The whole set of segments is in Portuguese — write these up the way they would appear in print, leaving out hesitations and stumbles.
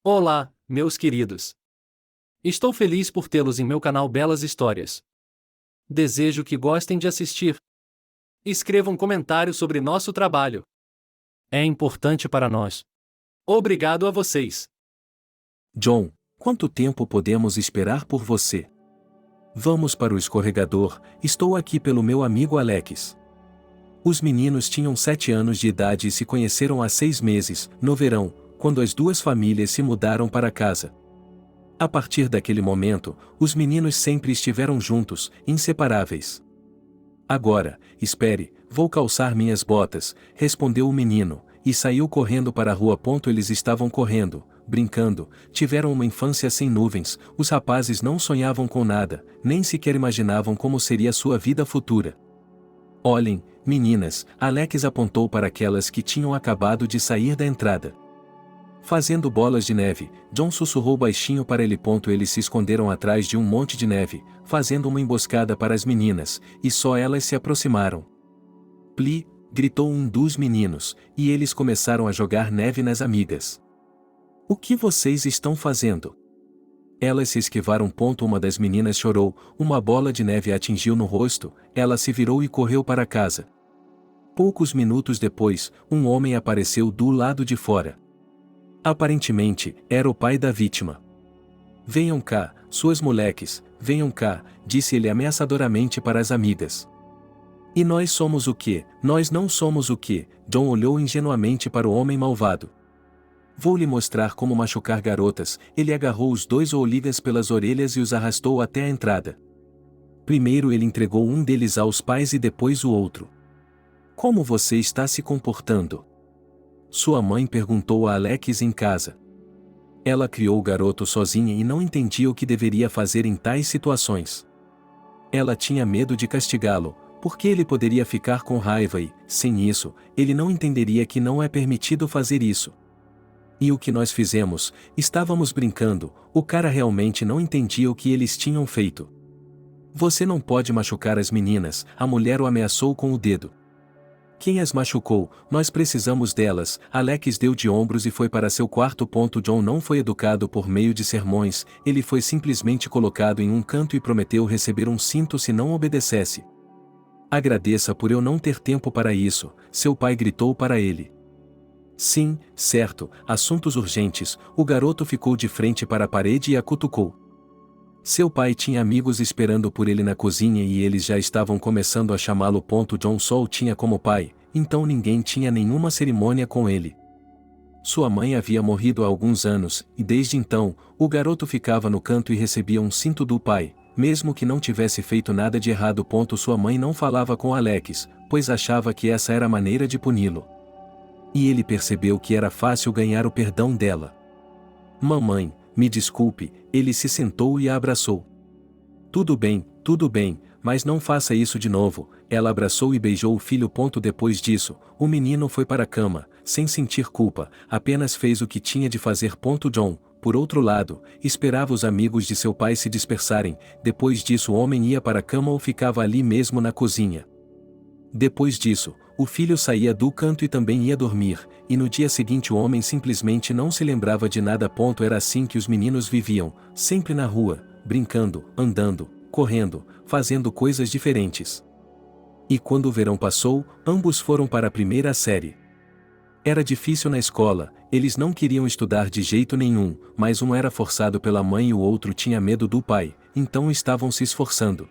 Olá, meus queridos. Estou feliz por tê-los em meu canal Belas Histórias. Desejo que gostem de assistir. Escreva um comentário sobre nosso trabalho. É importante para nós. Obrigado a vocês. John, quanto tempo podemos esperar por você? Vamos para o escorregador, estou aqui pelo meu amigo Alex. Os meninos tinham 7 anos de idade e se conheceram há 6 meses, no verão, quando as duas famílias se mudaram para casa. A partir daquele momento, os meninos sempre estiveram juntos, inseparáveis. Agora, espere, vou calçar minhas botas, respondeu o menino, e saiu correndo para a rua. Eles estavam correndo, brincando, tiveram uma infância sem nuvens, os rapazes não sonhavam com nada, nem sequer imaginavam como seria sua vida futura. Olhem, meninas, Alex apontou para aquelas que tinham acabado de sair da entrada. Fazendo bolas de neve, John sussurrou baixinho para ele. Eles se esconderam atrás de um monte de neve, fazendo uma emboscada para as meninas, e só elas se aproximaram. Pli, gritou um dos meninos, e eles começaram a jogar neve nas amigas. O que vocês estão fazendo? Elas se esquivaram. Uma das meninas chorou, uma bola de neve a atingiu no rosto, ela se virou e correu para casa. Poucos minutos depois, um homem apareceu do lado de fora. Aparentemente, era o pai da vítima. Venham cá, suas moleques, venham cá, disse ele ameaçadoramente para as amigas. E nós somos o quê? Nós não somos o quê? John olhou ingenuamente para o homem malvado. Vou lhe mostrar como machucar garotas. Ele agarrou os dois Olivas pelas orelhas e os arrastou até a entrada. Primeiro ele entregou um deles aos pais e depois o outro. Como você está se comportando? Sua mãe perguntou a Alex em casa. Ela criou o garoto sozinha e não entendia o que deveria fazer em tais situações. Ela tinha medo de castigá-lo, porque ele poderia ficar com raiva e, sem isso, ele não entenderia que não é permitido fazer isso. E o que nós fizemos? Estávamos brincando, o cara realmente não entendia o que eles tinham feito. Você não pode machucar as meninas, a mulher o ameaçou com o dedo. Quem as machucou? Nós precisamos delas. Alex deu de ombros e foi para seu quarto. John não foi educado por meio de sermões, ele foi simplesmente colocado em um canto e prometeu receber um cinto se não obedecesse. Agradeça por eu não ter tempo para isso, seu pai gritou para ele. Sim, certo, assuntos urgentes. O garoto ficou de frente para a parede e a cutucou. Seu pai tinha amigos esperando por ele na cozinha e eles já estavam começando a chamá-lo. John só o tinha como pai, então ninguém tinha nenhuma cerimônia com ele. Sua mãe havia morrido há alguns anos, e desde então, o garoto ficava no canto e recebia um cinto do pai, mesmo que não tivesse feito nada de errado. Sua mãe não falava com Alex, pois achava que essa era a maneira de puni-lo. E ele percebeu que era fácil ganhar o perdão dela. Mamãe, me desculpe, ele se sentou e a abraçou. Tudo bem, mas não faça isso de novo. Ela abraçou e beijou o filho. Depois disso, o menino foi para a cama, sem sentir culpa, apenas fez o que tinha de fazer. John, por outro lado, esperava os amigos de seu pai se dispersarem. Depois disso o homem ia para a cama ou ficava ali mesmo na cozinha. Depois disso, o filho saía do canto e também ia dormir, e no dia seguinte o homem simplesmente não se lembrava de nada. Era assim que os meninos viviam, sempre na rua, brincando, andando, correndo, fazendo coisas diferentes. E quando o verão passou, ambos foram para a primeira série. Era difícil na escola, eles não queriam estudar de jeito nenhum, mas um era forçado pela mãe e o outro tinha medo do pai, então estavam se esforçando.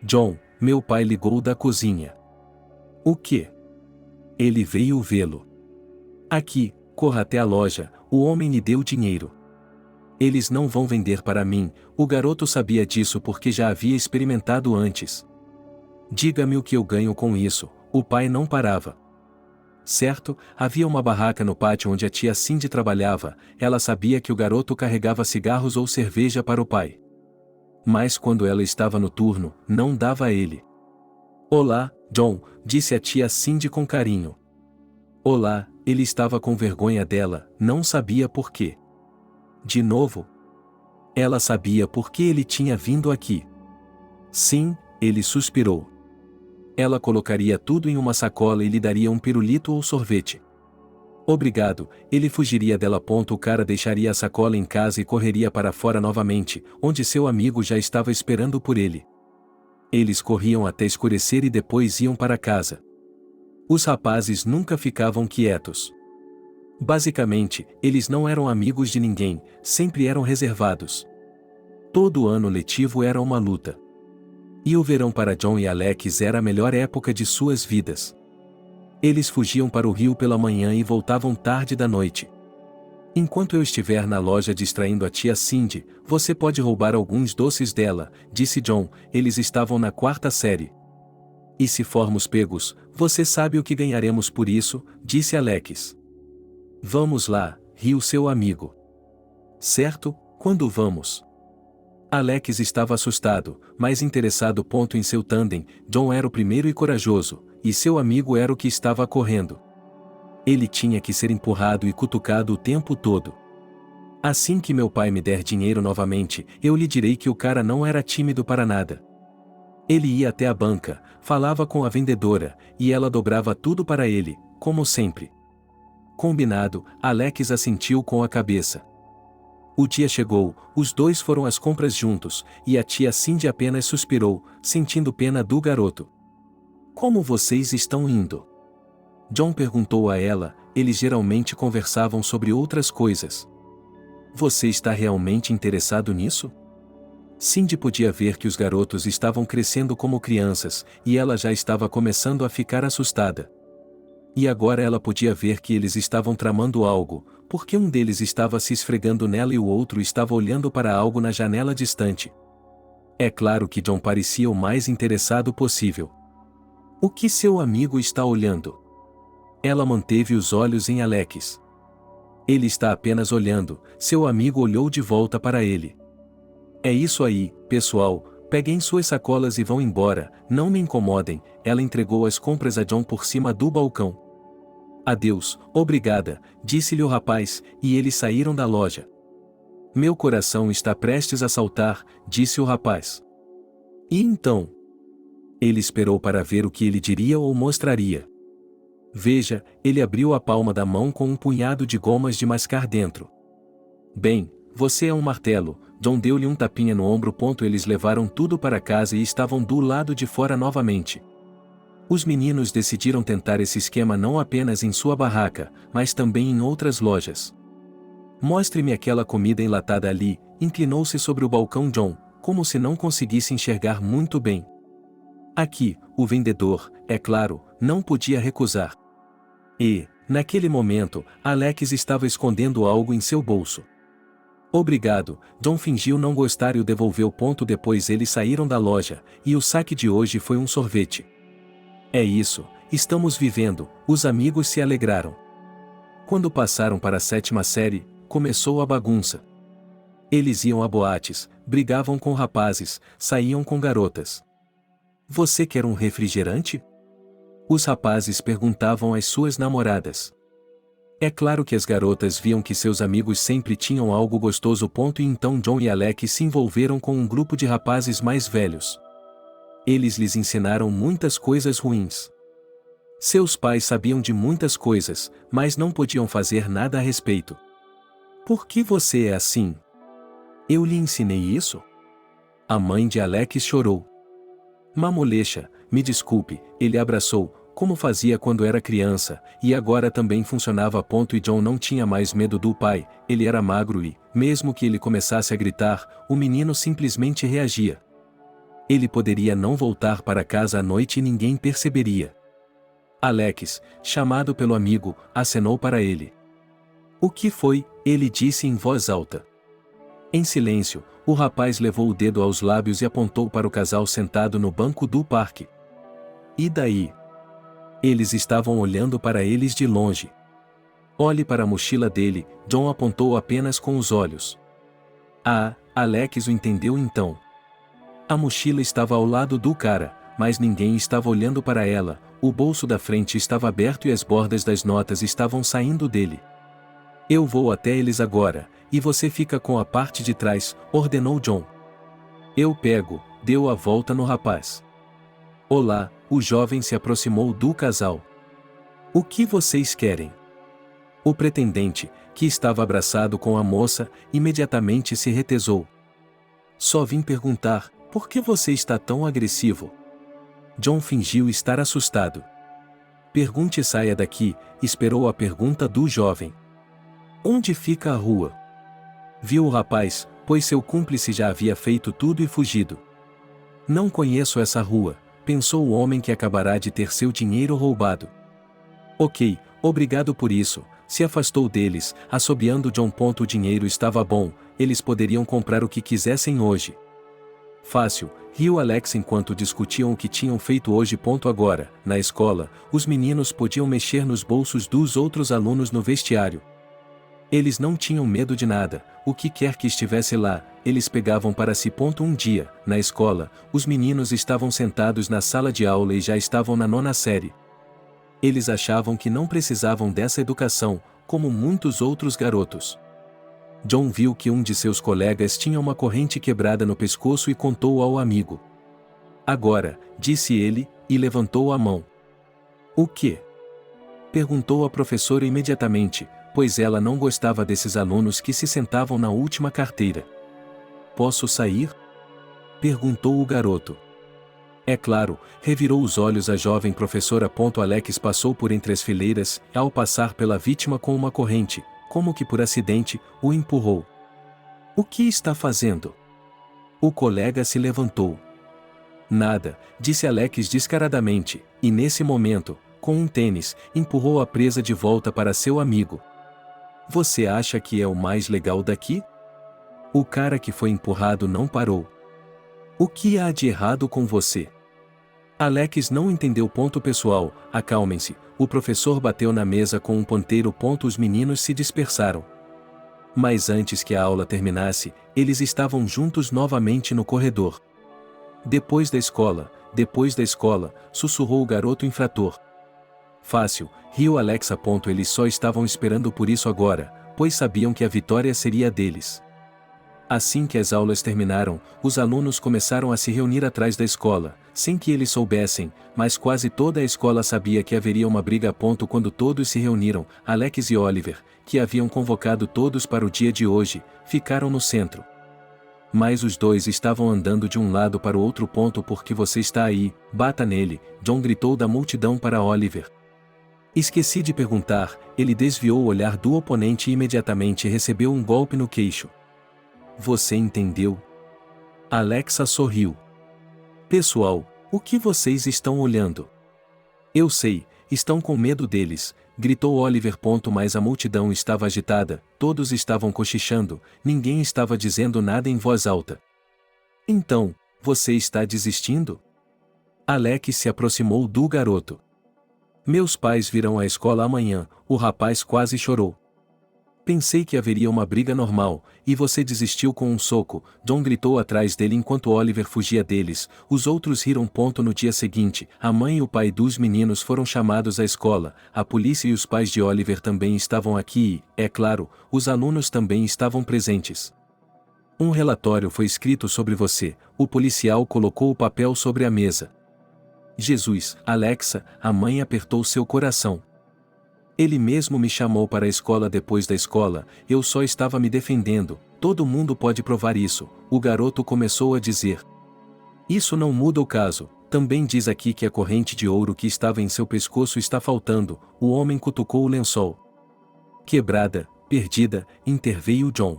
John, meu pai ligou da cozinha. O quê? Ele veio vê-lo. Aqui, corra até a loja, o homem lhe deu dinheiro. Eles não vão vender para mim, o garoto sabia disso porque já havia experimentado antes. Diga-me o que eu ganho com isso, o pai não parava. Certo, havia uma barraca no pátio onde a tia Cindy trabalhava, ela sabia que o garoto carregava cigarros ou cerveja para o pai. Mas quando ela estava no turno, não dava a ele. Olá, John, disse a tia Cindy com carinho. Olá, ele estava com vergonha dela, não sabia por quê. De novo? Ela sabia por que ele tinha vindo aqui. Sim, ele suspirou. Ela colocaria tudo em uma sacola e lhe daria um pirulito ou sorvete. Obrigado, ele fugiria dela. O cara deixaria a sacola em casa e correria para fora novamente, onde seu amigo já estava esperando por ele. Eles corriam até escurecer e depois iam para casa. Os rapazes nunca ficavam quietos. Basicamente, eles não eram amigos de ninguém, sempre eram reservados. Todo ano letivo era uma luta. E o verão para John e Alex era a melhor época de suas vidas. Eles fugiam para o rio pela manhã e voltavam tarde da noite. Enquanto eu estiver na loja distraindo a tia Cindy, você pode roubar alguns doces dela, disse John. Eles estavam na 4ª série. E se formos pegos, você sabe o que ganharemos por isso, disse Alex. Vamos lá, riu seu amigo. Certo, quando vamos? Alex estava assustado, mas interessado. Em seu tandem, John era o primeiro e corajoso, e seu amigo era o que estava correndo. Ele tinha que ser empurrado e cutucado o tempo todo. Assim que meu pai me der dinheiro novamente, eu lhe direi que o cara não era tímido para nada. Ele ia até a banca, falava com a vendedora, e ela dobrava tudo para ele, como sempre. Combinado, Alex assentiu com a cabeça. O dia chegou, os dois foram às compras juntos, e a tia Cindy apenas suspirou, sentindo pena do garoto. Como vocês estão indo? John perguntou a ela. Eles geralmente conversavam sobre outras coisas. Você está realmente interessado nisso? Cindy podia ver que os garotos estavam crescendo como crianças, e ela já estava começando a ficar assustada. E agora ela podia ver que eles estavam tramando algo, porque um deles estava se esfregando nela e o outro estava olhando para algo na janela distante. É claro que John parecia o mais interessado possível. O que seu amigo está olhando? Ela manteve os olhos em Alex. Ele está apenas olhando. Seu amigo olhou de volta para ele. É isso aí, pessoal, peguem suas sacolas e vão embora, não me incomodem. Ela entregou as compras a John por cima do balcão. Adeus, obrigada, disse-lhe o rapaz, e eles saíram da loja. Meu coração está prestes a saltar, disse o rapaz. E então? Ele esperou para ver o que ele diria ou mostraria. Veja, ele abriu a palma da mão com um punhado de gomas de mascar dentro. Bem, você é um martelo. John deu-lhe um tapinha no ombro. Eles levaram tudo para casa e estavam do lado de fora novamente. Os meninos decidiram tentar esse esquema não apenas em sua barraca, mas também em outras lojas. Mostre-me aquela comida enlatada ali, inclinou-se sobre o balcão John, como se não conseguisse enxergar muito bem. Aqui, o vendedor, é claro, não podia recusar. E, naquele momento, Alex estava escondendo algo em seu bolso. Obrigado, John fingiu não gostar e o devolveu. Depois eles saíram da loja, e o saque de hoje foi um sorvete. É isso, estamos vivendo, os amigos se alegraram. Quando passaram para a 7ª série, começou a bagunça. Eles iam a boates, brigavam com rapazes, saíam com garotas. Você quer um refrigerante? Os rapazes perguntavam às suas namoradas. É claro que as garotas viam que seus amigos sempre tinham algo gostoso. E então John e Alex se envolveram com um grupo de rapazes mais velhos. Eles lhes ensinaram muitas coisas ruins. Seus pais sabiam de muitas coisas, mas não podiam fazer nada a respeito. Por que você é assim? Eu lhe ensinei isso? A mãe de Alex chorou. Mamolecha, me desculpe, ele abraçou, como fazia quando era criança, e agora também funcionava. E John não tinha mais medo do pai, ele era magro e, mesmo que ele começasse a gritar, o menino simplesmente reagia. Ele poderia não voltar para casa à noite e ninguém perceberia. Alex, chamado pelo amigo, acenou para ele. O que foi? Ele disse em voz alta. Em silêncio, o rapaz levou o dedo aos lábios e apontou para o casal sentado no banco do parque. E daí? Eles estavam olhando para eles de longe. Olhe para a mochila dele, John apontou apenas com os olhos. Ah, Alex o entendeu então. A mochila estava ao lado do cara, mas ninguém estava olhando para ela. O bolso da frente estava aberto e as bordas das notas estavam saindo dele. Eu vou até eles agora, e você fica com a parte de trás, ordenou John. Eu pego, deu a volta no rapaz. Olá, o jovem se aproximou do casal. O que vocês querem? O pretendente, que estava abraçado com a moça, imediatamente se retesou. Só vim perguntar, por que você está tão agressivo? John fingiu estar assustado. Pergunte e saia daqui, esperou a pergunta do jovem. Onde fica a rua? Viu o rapaz, pois seu cúmplice já havia feito tudo e fugido. Não conheço essa rua, pensou o homem que acabará de ter seu dinheiro roubado. Ok, obrigado por isso, se afastou deles, assobiando John. O dinheiro estava bom, eles poderiam comprar o que quisessem hoje. Fácil, riu Alex enquanto discutiam o que tinham feito hoje. Agora, na escola, os meninos podiam mexer nos bolsos dos outros alunos no vestiário. Eles não tinham medo de nada, o que quer que estivesse lá, eles pegavam para si. Um dia, na escola, os meninos estavam sentados na sala de aula e já estavam na 9ª série. Eles achavam que não precisavam dessa educação, como muitos outros garotos. John viu que um de seus colegas tinha uma corrente quebrada no pescoço e contou ao amigo. Agora, disse ele, e levantou a mão. O quê? Perguntou a professora imediatamente, pois ela não gostava desses alunos que se sentavam na última carteira. Posso sair? Perguntou o garoto. É claro, revirou os olhos a jovem professora. Alex passou por entre as fileiras, e ao passar pela vítima com uma corrente, como que por acidente, o empurrou. O que está fazendo? O colega se levantou. Nada, disse Alex descaradamente, e nesse momento, com um tênis, empurrou a presa de volta para seu amigo. Você acha que é o mais legal daqui? O cara que foi empurrado não parou. O que há de errado com você? Alex não entendeu. Pessoal, acalmem-se, o professor bateu na mesa com um ponteiro. Os meninos se dispersaram. Mas antes que a aula terminasse, eles estavam juntos novamente no corredor. Depois da escola, sussurrou o garoto infrator. Fácil, riu Alexa. Eles só estavam esperando por isso agora, pois sabiam que a vitória seria deles. Assim que as aulas terminaram, os alunos começaram a se reunir atrás da escola, sem que eles soubessem, mas quase toda a escola sabia que haveria uma briga. Quando todos se reuniram, Alex e Oliver, que haviam convocado todos para o dia de hoje, ficaram no centro. Mas os dois estavam andando de um lado para o outro. Por que você está aí? Bata nele, John gritou da multidão para Oliver. Esqueci de perguntar, ele desviou o olhar do oponente e imediatamente recebeu um golpe no queixo. Você entendeu? Alexa sorriu. Pessoal, o que vocês estão olhando? Eu sei, estão com medo deles, gritou Oliver. Mas a multidão estava agitada, todos estavam cochichando, ninguém estava dizendo nada em voz alta. Então, você está desistindo? Alex se aproximou do garoto. Meus pais virão à escola amanhã, o rapaz quase chorou. Pensei que haveria uma briga normal, e você desistiu com um soco, John gritou atrás dele enquanto Oliver fugia deles. Os outros riram. No dia seguinte, a mãe e o pai dos meninos foram chamados à escola, a polícia e os pais de Oliver também estavam aqui e, é claro, os alunos também estavam presentes. Um relatório foi escrito sobre você, o policial colocou o papel sobre a mesa. Jesus, Alexa, a mãe apertou seu coração. Ele mesmo me chamou para a escola depois da escola, eu só estava me defendendo, todo mundo pode provar isso, o garoto começou a dizer. Isso não muda o caso, também diz aqui que a corrente de ouro que estava em seu pescoço está faltando, o homem cutucou o lençol. Quebrada, perdida, interveio John.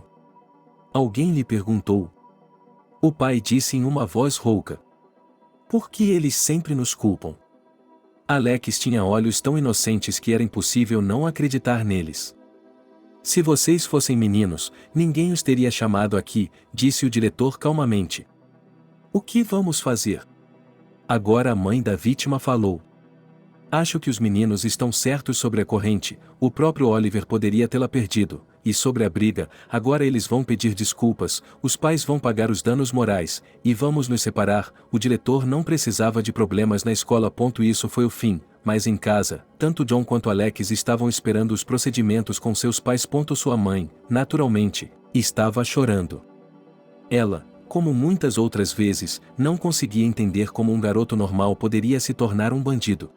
Alguém lhe perguntou. O pai disse em uma voz rouca. Por que eles sempre nos culpam? Alex tinha olhos tão inocentes que era impossível não acreditar neles. Se vocês fossem meninos, ninguém os teria chamado aqui, disse o diretor calmamente. O que vamos fazer? Agora a mãe da vítima falou. Acho que os meninos estão certos sobre a corrente, o próprio Oliver poderia tê-la perdido, e sobre a briga, agora eles vão pedir desculpas, os pais vão pagar os danos morais, e vamos nos separar, o diretor não precisava de problemas na escola. Isso foi o fim, mas em casa, tanto John quanto Alex estavam esperando os procedimentos com seus pais. Sua mãe, naturalmente, estava chorando. Ela, como muitas outras vezes, não conseguia entender como um garoto normal poderia se tornar um bandido.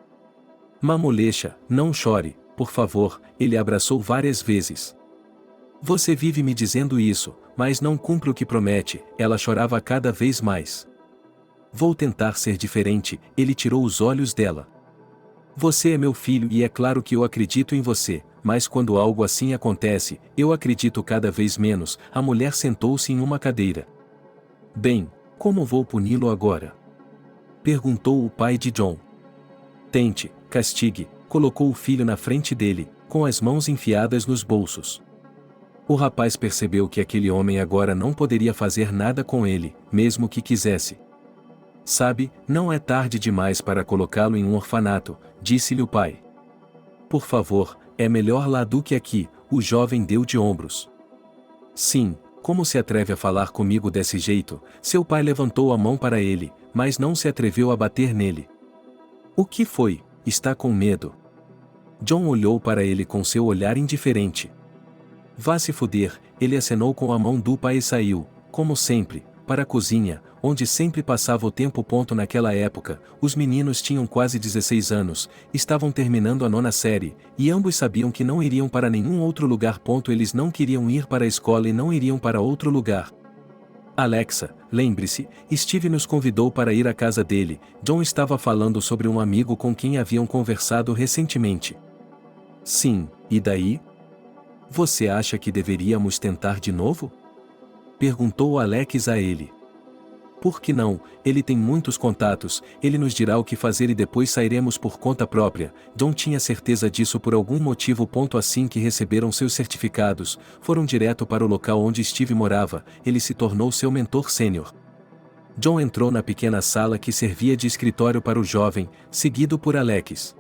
Mamulecha, não chore, por favor, ele abraçou várias vezes. Você vive me dizendo isso, mas não cumpre o que promete, ela chorava cada vez mais. Vou tentar ser diferente, ele tirou os olhos dela. Você é meu filho e é claro que eu acredito em você, mas quando algo assim acontece, eu acredito cada vez menos. A mulher sentou-se em uma cadeira. Bem, como vou puni-lo agora? Perguntou o pai de John. Tente, castigue, colocou o filho na frente dele, com as mãos enfiadas nos bolsos. O rapaz percebeu que aquele homem agora não poderia fazer nada com ele, mesmo que quisesse. Sabe, não é tarde demais para colocá-lo em um orfanato, disse-lhe o pai. Por favor, é melhor lá do que aqui, o jovem deu de ombros. Sim, como se atreve a falar comigo desse jeito? Seu pai levantou a mão para ele, mas não se atreveu a bater nele. O que foi? Está com medo? John olhou para ele com seu olhar indiferente. Vá se fuder, ele acenou com a mão do pai e saiu, como sempre, para a cozinha, onde sempre passava o tempo. Naquela época, os meninos tinham quase 16 anos, estavam terminando a 9ª série, e ambos sabiam que não iriam para nenhum outro lugar. Eles não queriam ir para a escola e não iriam para outro lugar. Alexa, lembre-se, Steve nos convidou para ir à casa dele. John estava falando sobre um amigo com quem haviam conversado recentemente. Sim, e daí? Você acha que deveríamos tentar de novo? Perguntou Alex a ele. Por que não? Ele tem muitos contatos, ele nos dirá o que fazer e depois sairemos por conta própria. John tinha certeza disso por algum motivo. Assim que receberam seus certificados, foram direto para o local onde Steve morava. Ele se tornou seu mentor sênior. John entrou na pequena sala que servia de escritório para o jovem, seguido por Alex.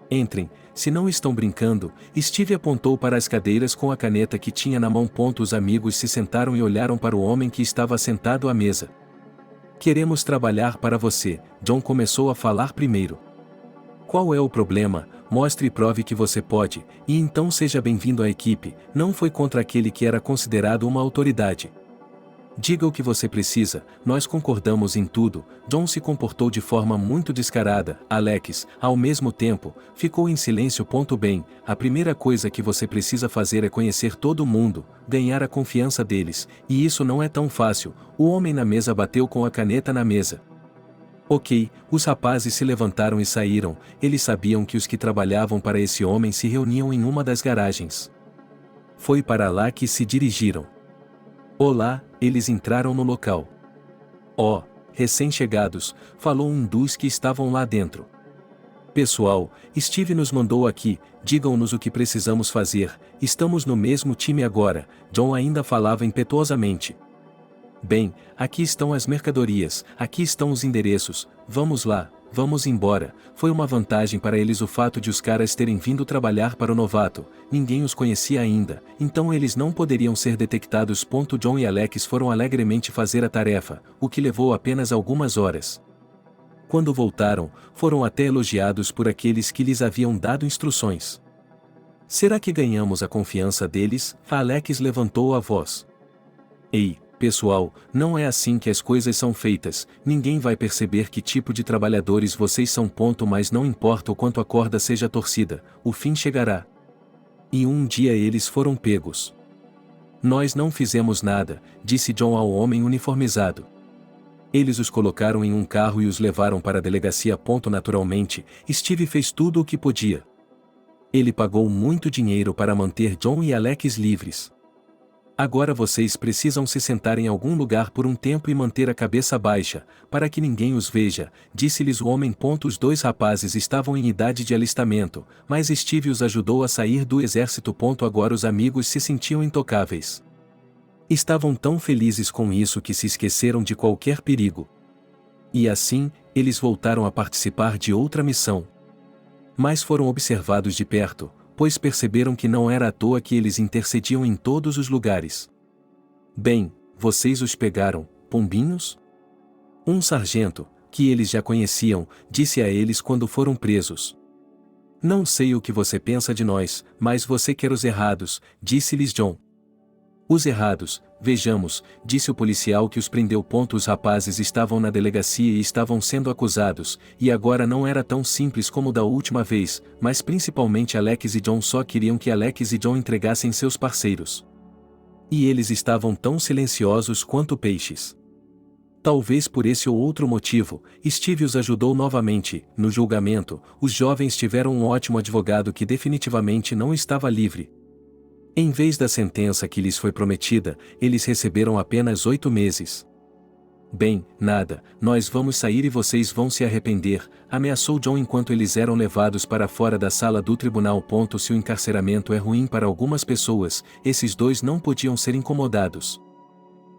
Entrem, se não estão brincando. Steve apontou para as cadeiras com a caneta que tinha na mão. Os amigos se sentaram e olharam para o homem que estava sentado à mesa. Queremos trabalhar para você, John começou a falar primeiro. Qual é o problema? Mostre e prove que você pode, e então seja bem-vindo à equipe. Não foi contra aquele que era considerado uma autoridade. Diga o que você precisa, nós concordamos em tudo. John se comportou de forma muito descarada. Alex, ao mesmo tempo, ficou em silêncio. Bem, a primeira coisa que você precisa fazer é conhecer todo mundo, ganhar a confiança deles, e isso não é tão fácil. O homem na mesa bateu com a caneta na mesa. Ok, os rapazes se levantaram e saíram. Eles sabiam que os que trabalhavam para esse homem se reuniam em uma das garagens. Foi para lá que se dirigiram. Olá, eles entraram no local. Oh, recém-chegados, falou um dos que estavam lá dentro. Pessoal, Steve nos mandou aqui, digam-nos o que precisamos fazer, estamos no mesmo time agora. John ainda falava impetuosamente. Bem, aqui estão as mercadorias, aqui estão os endereços, vamos lá, vamos embora. Foi uma vantagem para eles o fato de os caras terem vindo trabalhar para o novato, ninguém os conhecia ainda, então eles não poderiam ser detectados. John e Alex foram alegremente fazer a tarefa, o que levou apenas algumas horas. Quando voltaram, foram até elogiados por aqueles que lhes haviam dado instruções. Será que ganhamos a confiança deles? Alex levantou a voz. Ei, pessoal, não é assim que as coisas são feitas, ninguém vai perceber que tipo de trabalhadores vocês são. Mas não importa o quanto a corda seja torcida, o fim chegará. E um dia eles foram pegos. Nós não fizemos nada, disse John ao homem uniformizado. Eles os colocaram em um carro e os levaram para a delegacia. Naturalmente, Steve fez tudo o que podia. Ele pagou muito dinheiro para manter John e Alex livres. Agora vocês precisam se sentar em algum lugar por um tempo e manter a cabeça baixa, para que ninguém os veja, disse-lhes o homem. Os dois rapazes estavam em idade de alistamento, mas Steve os ajudou a sair do exército. Agora os amigos se sentiam intocáveis. Estavam tão felizes com isso que se esqueceram de qualquer perigo. E assim, eles voltaram a participar de outra missão. Mas foram observados de perto, pois perceberam que não era à toa que eles intercediam em todos os lugares. Bem, vocês os pegaram, pombinhos? Um sargento, que eles já conheciam, disse a eles quando foram presos. Não sei o que você pensa de nós, mas você quer os errados, disse-lhes John. Os errados, vejamos, disse o policial que os prendeu. Os rapazes estavam na delegacia e estavam sendo acusados, e agora não era tão simples como da última vez, mas principalmente Alex e John só queriam que Alex e John entregassem seus parceiros. E eles estavam tão silenciosos quanto peixes. Talvez por esse ou outro motivo, Steve os ajudou novamente. No julgamento, os jovens tiveram um ótimo advogado que definitivamente não estava livre. Em vez da sentença que lhes foi prometida, eles receberam apenas 8 meses. Bem, nada, nós vamos sair e vocês vão se arrepender, ameaçou John enquanto eles eram levados para fora da sala do tribunal. Se o encarceramento é ruim para algumas pessoas, esses dois não podiam ser incomodados.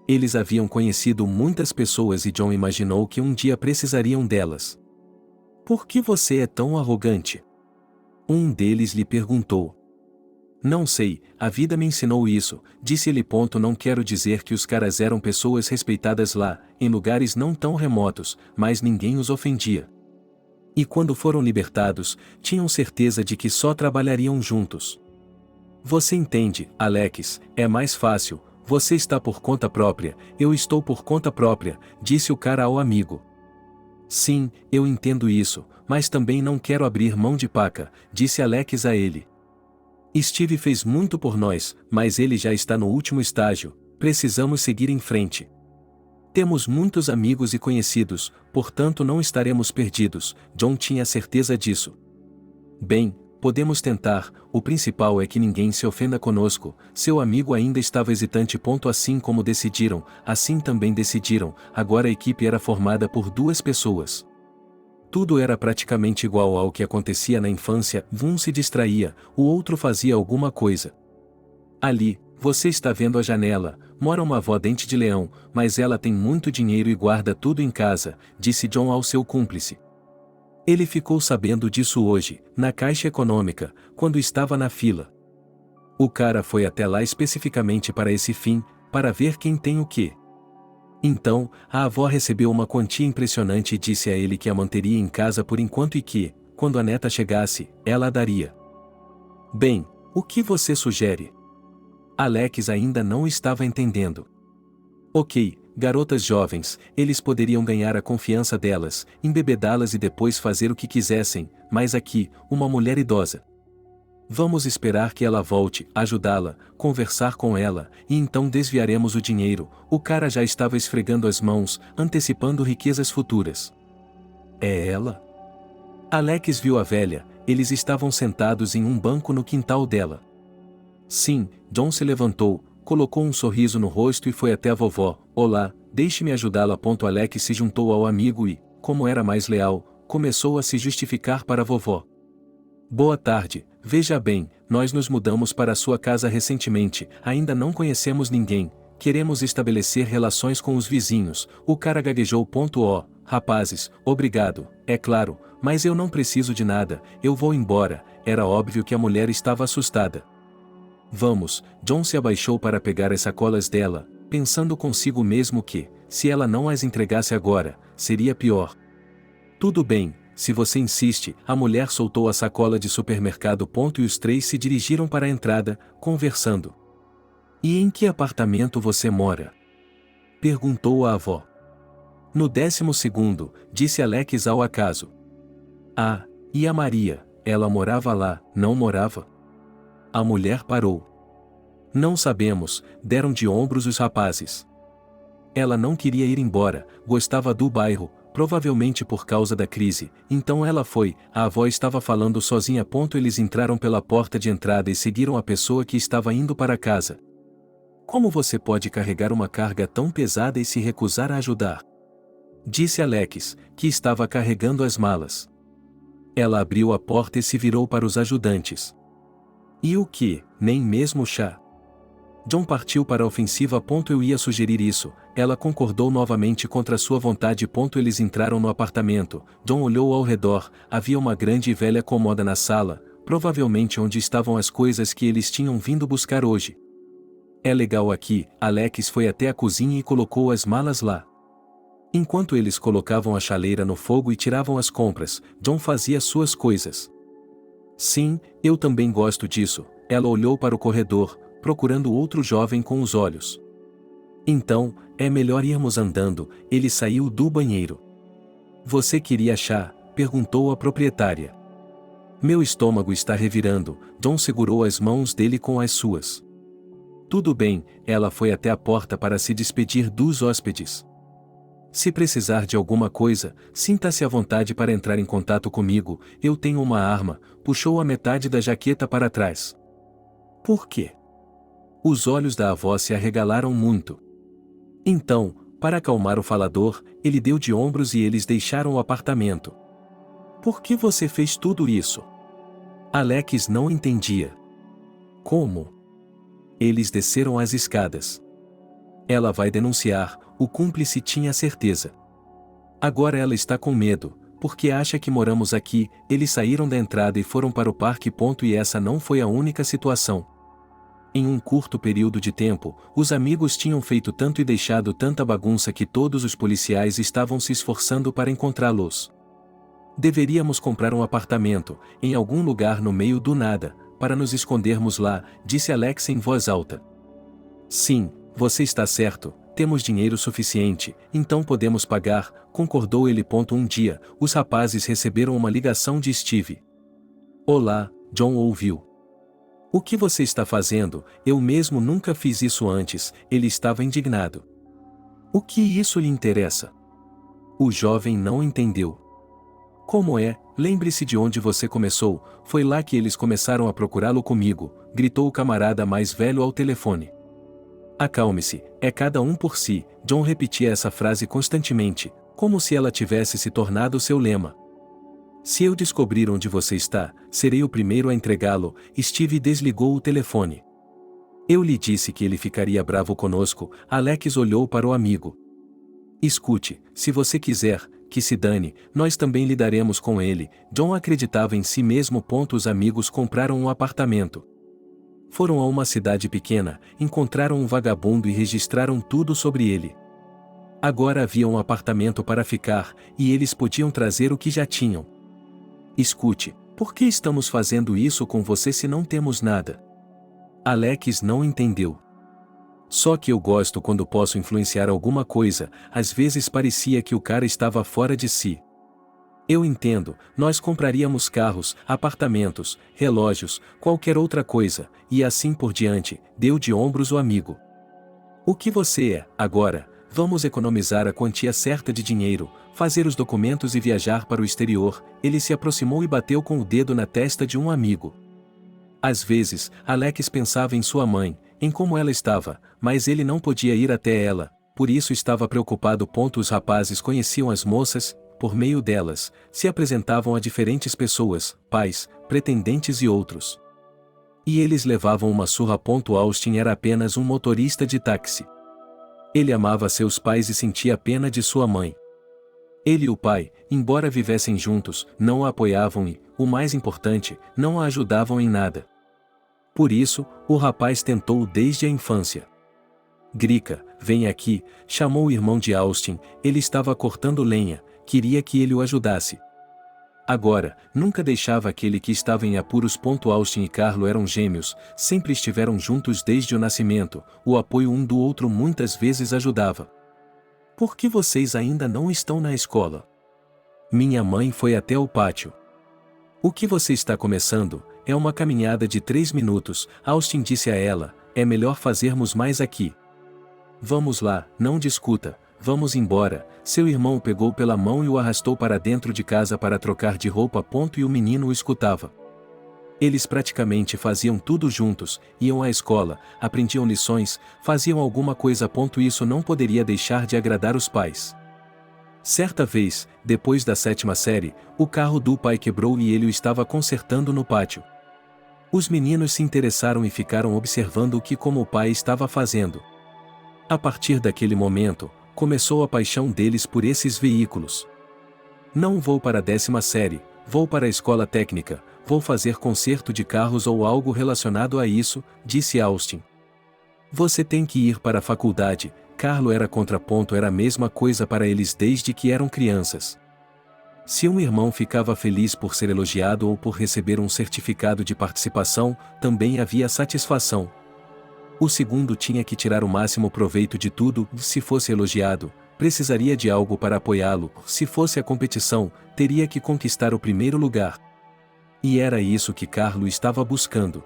Eles haviam conhecido muitas pessoas e John imaginou que um dia precisariam delas. Por que você é tão arrogante? Um deles lhe perguntou. Não sei, a vida me ensinou isso, disse ele. Não quero dizer que os caras eram pessoas respeitadas lá, em lugares não tão remotos, mas ninguém os ofendia. E quando foram libertados, tinham certeza de que só trabalhariam juntos. Você entende, Alex, é mais fácil, você está por conta própria, eu estou por conta própria, disse o cara ao amigo. Sim, eu entendo isso, mas também não quero abrir mão de paca, disse Alex a ele. Steve fez muito por nós, mas ele já está no último estágio, precisamos seguir em frente. Temos muitos amigos e conhecidos, portanto não estaremos perdidos, John tinha certeza disso. Bem, podemos tentar, o principal é que ninguém se ofenda conosco, seu amigo ainda estava hesitante. Assim como decidiram, assim também decidiram, agora a equipe era formada por 2 pessoas. Tudo era praticamente igual ao que acontecia na infância, um se distraía, o outro fazia alguma coisa. Ali, você está vendo a janela, mora uma avó dente de leão, mas ela tem muito dinheiro e guarda tudo em casa, disse John ao seu cúmplice. Ele ficou sabendo disso hoje, na Caixa Econômica, quando estava na fila. O cara foi até lá especificamente para esse fim, para ver quem tem o quê. Então, a avó recebeu uma quantia impressionante e disse a ele que a manteria em casa por enquanto e que, quando a neta chegasse, ela a daria. Bem, o que você sugere? Alex ainda não estava entendendo. Ok, garotas jovens, eles poderiam ganhar a confiança delas, embebedá-las e depois fazer o que quisessem, mas aqui, uma mulher idosa. Vamos esperar que ela volte, ajudá-la, conversar com ela, e então desviaremos o dinheiro. O cara já estava esfregando as mãos, antecipando riquezas futuras. É ela? Alex viu a velha, eles estavam sentados em um banco no quintal dela. Sim, John se levantou, colocou um sorriso no rosto e foi até a vovó. Olá, deixe-me ajudá-la. Alex se juntou ao amigo e, como era mais leal, começou a se justificar para a vovó. Boa tarde, veja bem, nós nos mudamos para a sua casa recentemente, ainda não conhecemos ninguém, queremos estabelecer relações com os vizinhos. O cara gaguejou. Rapazes, obrigado, é claro, mas eu não preciso de nada, eu vou embora. Era óbvio que a mulher estava assustada. Vamos, John se abaixou para pegar as sacolas dela, pensando consigo mesmo que, se ela não as entregasse agora, seria pior. Tudo bem, se você insiste, a mulher soltou a sacola de supermercado. E os 3 se dirigiram para a entrada, conversando. E em que apartamento você mora? Perguntou a avó. No 12º, disse Alex ao acaso. Ah, e a Maria, ela morava lá, não morava? A mulher parou. Não sabemos, deram de ombros os rapazes. Ela não queria ir embora, gostava do bairro, provavelmente por causa da crise, então ela foi. A avó estava falando sozinha. Eles entraram pela porta de entrada e seguiram a pessoa que estava indo para casa. Como você pode carregar uma carga tão pesada e se recusar a ajudar? Disse Alex, que estava carregando as malas. Ela abriu a porta e se virou para os ajudantes. E o que, nem mesmo chá? John partiu para a ofensiva. Eu ia sugerir isso, ela concordou novamente contra sua vontade. Eles entraram no apartamento. John olhou ao redor, havia uma grande e velha cômoda na sala, provavelmente onde estavam as coisas que eles tinham vindo buscar hoje. É legal aqui, Alex foi até a cozinha e colocou as malas lá. Enquanto eles colocavam a chaleira no fogo e tiravam as compras, John fazia suas coisas. Sim, eu também gosto disso. Ela olhou para o corredor, procurando outro jovem com os olhos. Então, é melhor irmos andando, ele saiu do banheiro. Você queria chá? Perguntou a proprietária. Meu estômago está revirando, John segurou as mãos dele com as suas. Tudo bem, ela foi até a porta para se despedir dos hóspedes. Se precisar de alguma coisa, sinta-se à vontade para entrar em contato comigo, eu tenho uma arma, puxou a metade da jaqueta para trás. Por quê? Os olhos da avó se arregalaram muito. Então, para acalmar o falador, ele deu de ombros e eles deixaram o apartamento. Por que você fez tudo isso? Alex não entendia. Como? Eles desceram as escadas. Ela vai denunciar, o cúmplice tinha certeza. Agora ela está com medo, porque acha que moramos aqui, eles saíram da entrada e foram para o parque. E essa não foi a única situação. Em um curto período de tempo, os amigos tinham feito tanto e deixado tanta bagunça que todos os policiais estavam se esforçando para encontrá-los. Deveríamos comprar um apartamento, em algum lugar no meio do nada, para nos escondermos lá, disse Alex em voz alta. Sim, você está certo, temos dinheiro suficiente, então podemos pagar, concordou ele. Um dia, os rapazes receberam uma ligação de Steve. Olá, John ouviu. O que você está fazendo? Eu mesmo nunca fiz isso antes, ele estava indignado. O que isso lhe interessa? O jovem não entendeu. Como é? Lembre-se de onde você começou, foi lá que eles começaram a procurá-lo comigo, gritou o camarada mais velho ao telefone. Acalme-se, é cada um por si, John repetia essa frase constantemente, como se ela tivesse se tornado seu lema. Se eu descobrir onde você está, serei o primeiro a entregá-lo. Steve desligou o telefone. Eu lhe disse que ele ficaria bravo conosco, Alex olhou para o amigo. Escute, se você quiser, que se dane, nós também lidaremos com ele. John acreditava em si mesmo. Os amigos compraram um apartamento. Foram a uma cidade pequena, encontraram um vagabundo e registraram tudo sobre ele. Agora havia um apartamento para ficar, e eles podiam trazer o que já tinham. Escute, por que estamos fazendo isso com você se não temos nada? Alex não entendeu. Só que eu gosto quando posso influenciar alguma coisa, às vezes parecia que o cara estava fora de si. Eu entendo, nós compraríamos carros, apartamentos, relógios, qualquer outra coisa, e assim por diante, deu de ombros o amigo. O que você é, agora? Vamos economizar a quantia certa de dinheiro, fazer os documentos e viajar para o exterior. Ele se aproximou e bateu com o dedo na testa de um amigo. Às vezes, Alex pensava em sua mãe, em como ela estava, mas ele não podia ir até ela, por isso estava preocupado. Os rapazes conheciam as moças, por meio delas, se apresentavam a diferentes pessoas, pais, pretendentes e outros. E eles levavam uma surra. Austin era apenas um motorista de táxi. Ele amava seus pais e sentia pena de sua mãe. Ele e o pai, embora vivessem juntos, não a apoiavam e, o mais importante, não a ajudavam em nada. Por isso, o rapaz tentou desde a infância. Grica, vem aqui, chamou o irmão de Austin, ele estava cortando lenha, queria que ele o ajudasse. Agora, nunca deixava aquele que estava em apuros. Austin e Carlo eram gêmeos, sempre estiveram juntos desde o nascimento, o apoio um do outro muitas vezes ajudava. Por que vocês ainda não estão na escola? Minha mãe foi até o pátio. O que você está começando? É uma caminhada de 3 minutos, Austin disse a ela, é melhor fazermos mais aqui. Vamos lá, não discuta. Vamos embora. Seu irmão o pegou pela mão e o arrastou para dentro de casa para trocar de roupa. E o menino o escutava. Eles praticamente faziam tudo juntos, iam à escola, aprendiam lições, faziam alguma coisa. Isso não poderia deixar de agradar os pais. Certa vez, depois da 7ª série, o carro do pai quebrou e ele o estava consertando no pátio. Os meninos se interessaram e ficaram observando como o pai estava fazendo. A partir daquele momento, começou a paixão deles por esses veículos. Não vou para a 10ª série, vou para a escola técnica, vou fazer conserto de carros ou algo relacionado a isso, disse Austin. Você tem que ir para a faculdade. Carlo era contra. Era a mesma coisa para eles desde que eram crianças. Se um irmão ficava feliz por ser elogiado ou por receber um certificado de participação, também havia satisfação. O segundo tinha que tirar o máximo proveito de tudo, se fosse elogiado, precisaria de algo para apoiá-lo, se fosse a competição, teria que conquistar o primeiro lugar. E era isso que Carlo estava buscando.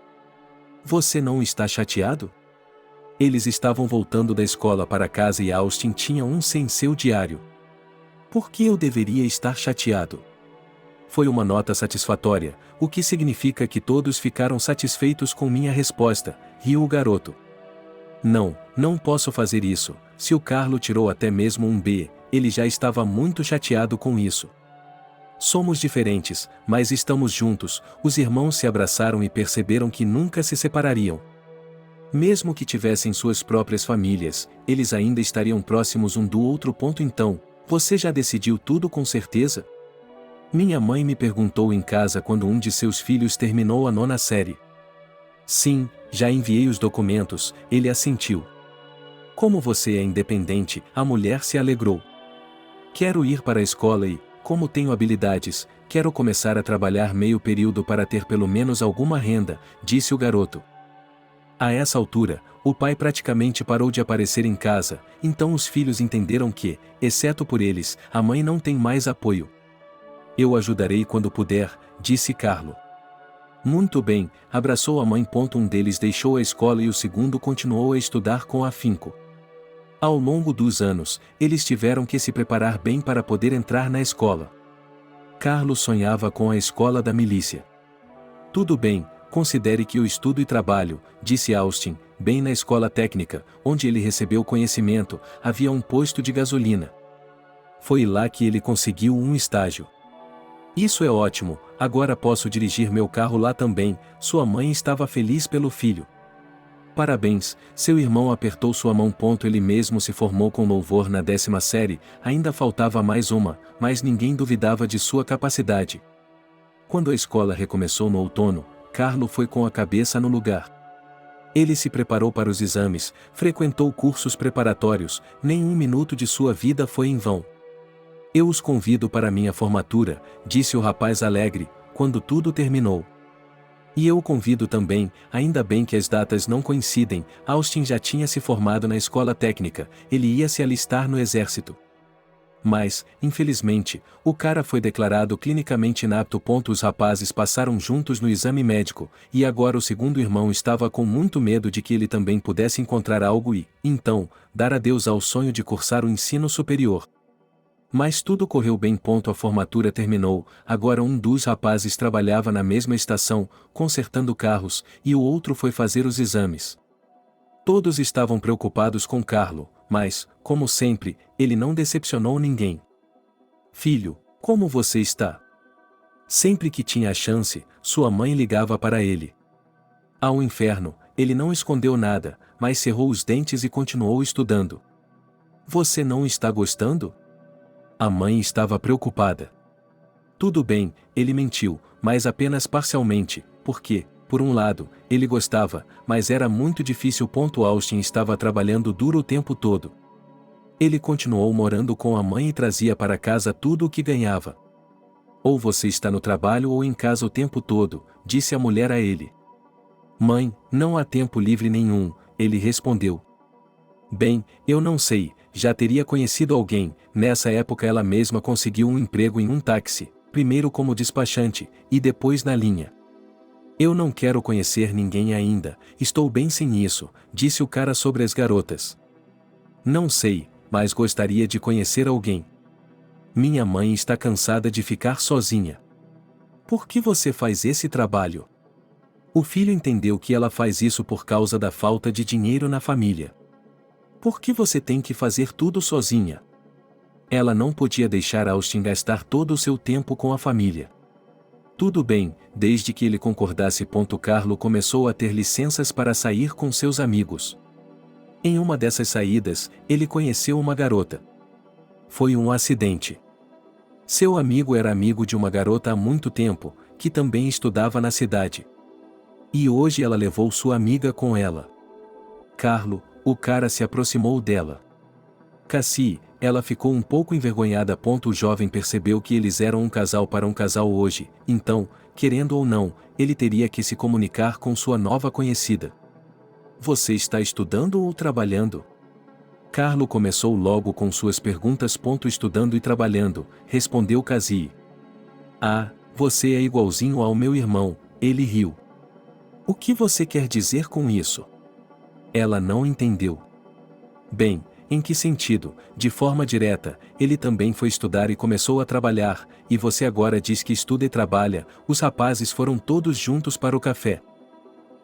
Você não está chateado? Eles estavam voltando da escola para casa e Austin tinha um sem seu diário. Por que eu deveria estar chateado? Foi uma nota satisfatória, o que significa que todos ficaram satisfeitos com minha resposta, riu o garoto. Não posso fazer isso. Se o Carlo tirou até mesmo um B, ele já estava muito chateado com isso. Somos diferentes, mas estamos juntos. Os irmãos se abraçaram e perceberam que nunca se separariam. Mesmo que tivessem suas próprias famílias, eles ainda estariam próximos um do outro. Então, você já decidiu tudo com certeza? Minha mãe me perguntou em casa quando um de seus filhos terminou a 9ª série. Sim, já enviei os documentos, ele assentiu. Como você é independente, a mulher se alegrou. Quero ir para a escola e, como tenho habilidades, quero começar a trabalhar meio período para ter pelo menos alguma renda, disse o garoto. A essa altura, o pai praticamente parou de aparecer em casa, então os filhos entenderam que, exceto por eles, a mãe não tem mais apoio. Eu ajudarei quando puder, disse Carlo. Muito bem, abraçou a mãe. Um deles deixou a escola e o segundo continuou a estudar com afinco. Ao longo dos anos, eles tiveram que se preparar bem para poder entrar na escola. Carlo sonhava com a escola da milícia. Tudo bem, considere que eu estudo e trabalho, disse Austin. Bem na escola técnica, onde ele recebeu conhecimento, havia um posto de gasolina. Foi lá que ele conseguiu um estágio. Isso é ótimo, agora posso dirigir meu carro lá também. Sua mãe estava feliz pelo filho. Parabéns, seu irmão apertou sua mão. Ele mesmo se formou com louvor na 10ª série, ainda faltava mais uma, mas ninguém duvidava de sua capacidade. Quando a escola recomeçou no outono, Carlo foi com a cabeça no lugar. Ele se preparou para os exames, frequentou cursos preparatórios, nem um minuto de sua vida foi em vão. Eu os convido para minha formatura, disse o rapaz alegre, quando tudo terminou. E eu o convido também, ainda bem que as datas não coincidem. Austin já tinha se formado na escola técnica, ele ia se alistar no exército. Mas, infelizmente, o cara foi declarado clinicamente inapto. Os rapazes passaram juntos no exame médico, e agora o segundo irmão estava com muito medo de que ele também pudesse encontrar algo e, então, dar adeus ao sonho de cursar o ensino superior. Mas tudo correu bem. A formatura terminou, agora um dos rapazes trabalhava na mesma estação, consertando carros, e o outro foi fazer os exames. Todos estavam preocupados com Carlo, mas, como sempre, ele não decepcionou ninguém. Filho, como você está? Sempre que tinha a chance, sua mãe ligava para ele. Ao inferno, ele não escondeu nada, mas cerrou os dentes e continuou estudando. Você não está gostando? A mãe estava preocupada. Tudo bem, ele mentiu, mas apenas parcialmente, porque, por um lado, ele gostava, mas era muito difícil. Austin estava trabalhando duro o tempo todo. Ele continuou morando com a mãe e trazia para casa tudo o que ganhava. Ou você está no trabalho ou em casa o tempo todo, disse a mulher a ele. Mãe, não há tempo livre nenhum, ele respondeu. Bem, eu não sei, já teria conhecido alguém. Nessa época ela mesma conseguiu um emprego em um táxi, primeiro como despachante, e depois na linha. Eu não quero conhecer ninguém ainda, estou bem sem isso, disse o cara sobre as garotas. Não sei, mas gostaria de conhecer alguém. Minha mãe está cansada de ficar sozinha. Por que você faz esse trabalho? O filho entendeu que ela faz isso por causa da falta de dinheiro na família. Por que você tem que fazer tudo sozinha? Ela não podia deixar Austin gastar todo o seu tempo com a família. Tudo bem, desde que ele concordasse. Carlo começou a ter licenças para sair com seus amigos. Em uma dessas saídas, ele conheceu uma garota. Foi um acidente. Seu amigo era amigo de uma garota há muito tempo, que também estudava na cidade. E hoje ela levou sua amiga com ela. Carlo, o cara se aproximou dela. Cassie, ela ficou um pouco envergonhada. O jovem percebeu que eles eram um casal para um casal hoje, então, querendo ou não, ele teria que se comunicar com sua nova conhecida. você está estudando ou trabalhando? Carlo começou logo com suas perguntas. Estudando e trabalhando, respondeu Cassie. Ah, você é igualzinho ao meu irmão, ele riu. O que você quer dizer com isso? Ela não entendeu. Bem, em que sentido? De forma direta, ele também foi estudar e começou a trabalhar, e você agora diz que estuda e trabalha. Os rapazes foram todos juntos para o café.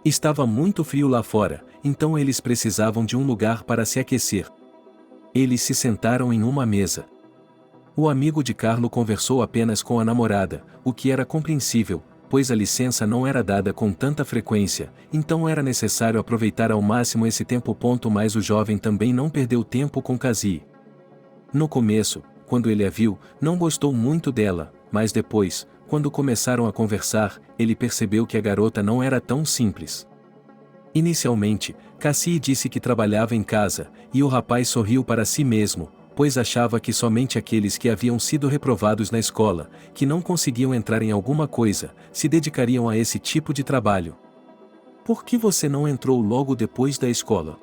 Estava muito frio lá fora, então eles precisavam de um lugar para se aquecer. Eles se sentaram em uma mesa. O amigo de Carlo conversou apenas com a namorada, o que era compreensível, pois a licença não era dada com tanta frequência, então era necessário aproveitar ao máximo esse tempo. Mas o jovem também não perdeu tempo com Cassie. No começo, quando ele a viu, não gostou muito dela, mas depois, quando começaram a conversar, ele percebeu que a garota não era tão simples. Inicialmente, Cassie disse que trabalhava em casa, e o rapaz sorriu para si mesmo, pois achava que somente aqueles que haviam sido reprovados na escola, que não conseguiam entrar em alguma coisa, se dedicariam a esse tipo de trabalho. Por que você não entrou logo depois da escola?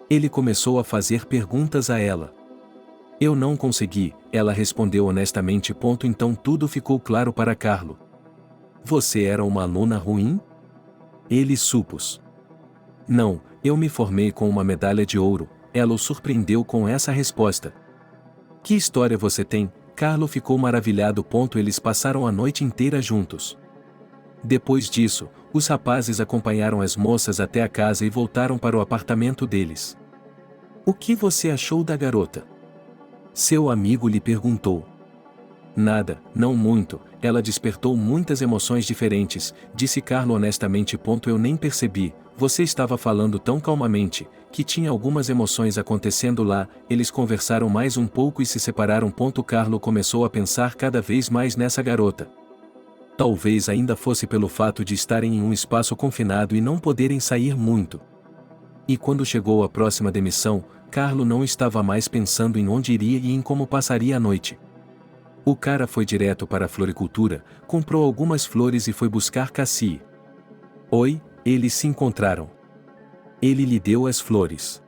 Ele começou a fazer perguntas a ela. Eu não consegui, ela respondeu honestamente. Então tudo ficou claro para Carlo. Você era uma aluna ruim? Ele supôs. Não, eu me formei com uma medalha de ouro. Ela o surpreendeu com essa resposta. Que história você tem? Carlo ficou maravilhado. Eles passaram a noite inteira juntos. Depois disso, os rapazes acompanharam as moças até a casa e voltaram para o apartamento deles. O que você achou da garota? Seu amigo lhe perguntou. Nada, não muito, ela despertou muitas emoções diferentes, disse Carlo honestamente. Eu nem percebi, você estava falando tão calmamente, que tinha algumas emoções acontecendo lá. Eles conversaram mais um pouco e se separaram. Carlo começou a pensar cada vez mais nessa garota. Talvez ainda fosse pelo fato de estarem em um espaço confinado e não poderem sair muito. E quando chegou a próxima demissão, Carlo não estava mais pensando em onde iria e em como passaria a noite. O cara foi direto para a floricultura, comprou algumas flores e foi buscar Cassie. Oi, eles se encontraram. Ele lhe deu as flores.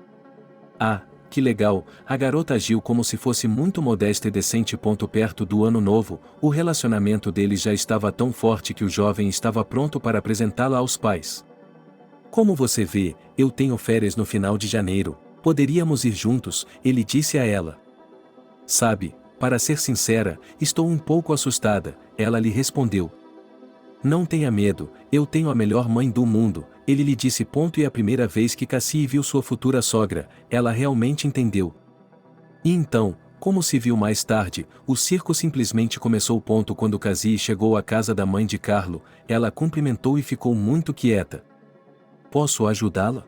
Ah, que legal, a garota agiu como se fosse muito modesta e decente. Perto do ano novo, o relacionamento deles já estava tão forte que o jovem estava pronto para apresentá-la aos pais. Como você vê, eu tenho férias no final de janeiro, poderíamos ir juntos, ele disse a ela. Sabe, para ser sincera, estou um pouco assustada, ela lhe respondeu. Não tenha medo, eu tenho a melhor mãe do mundo, ele lhe disse. E a primeira vez que Cassie viu sua futura sogra, ela realmente entendeu. E então, como se viu mais tarde, o circo simplesmente começou. Quando Cassie chegou à casa da mãe de Carlo, ela a cumprimentou e ficou muito quieta. Posso ajudá-la?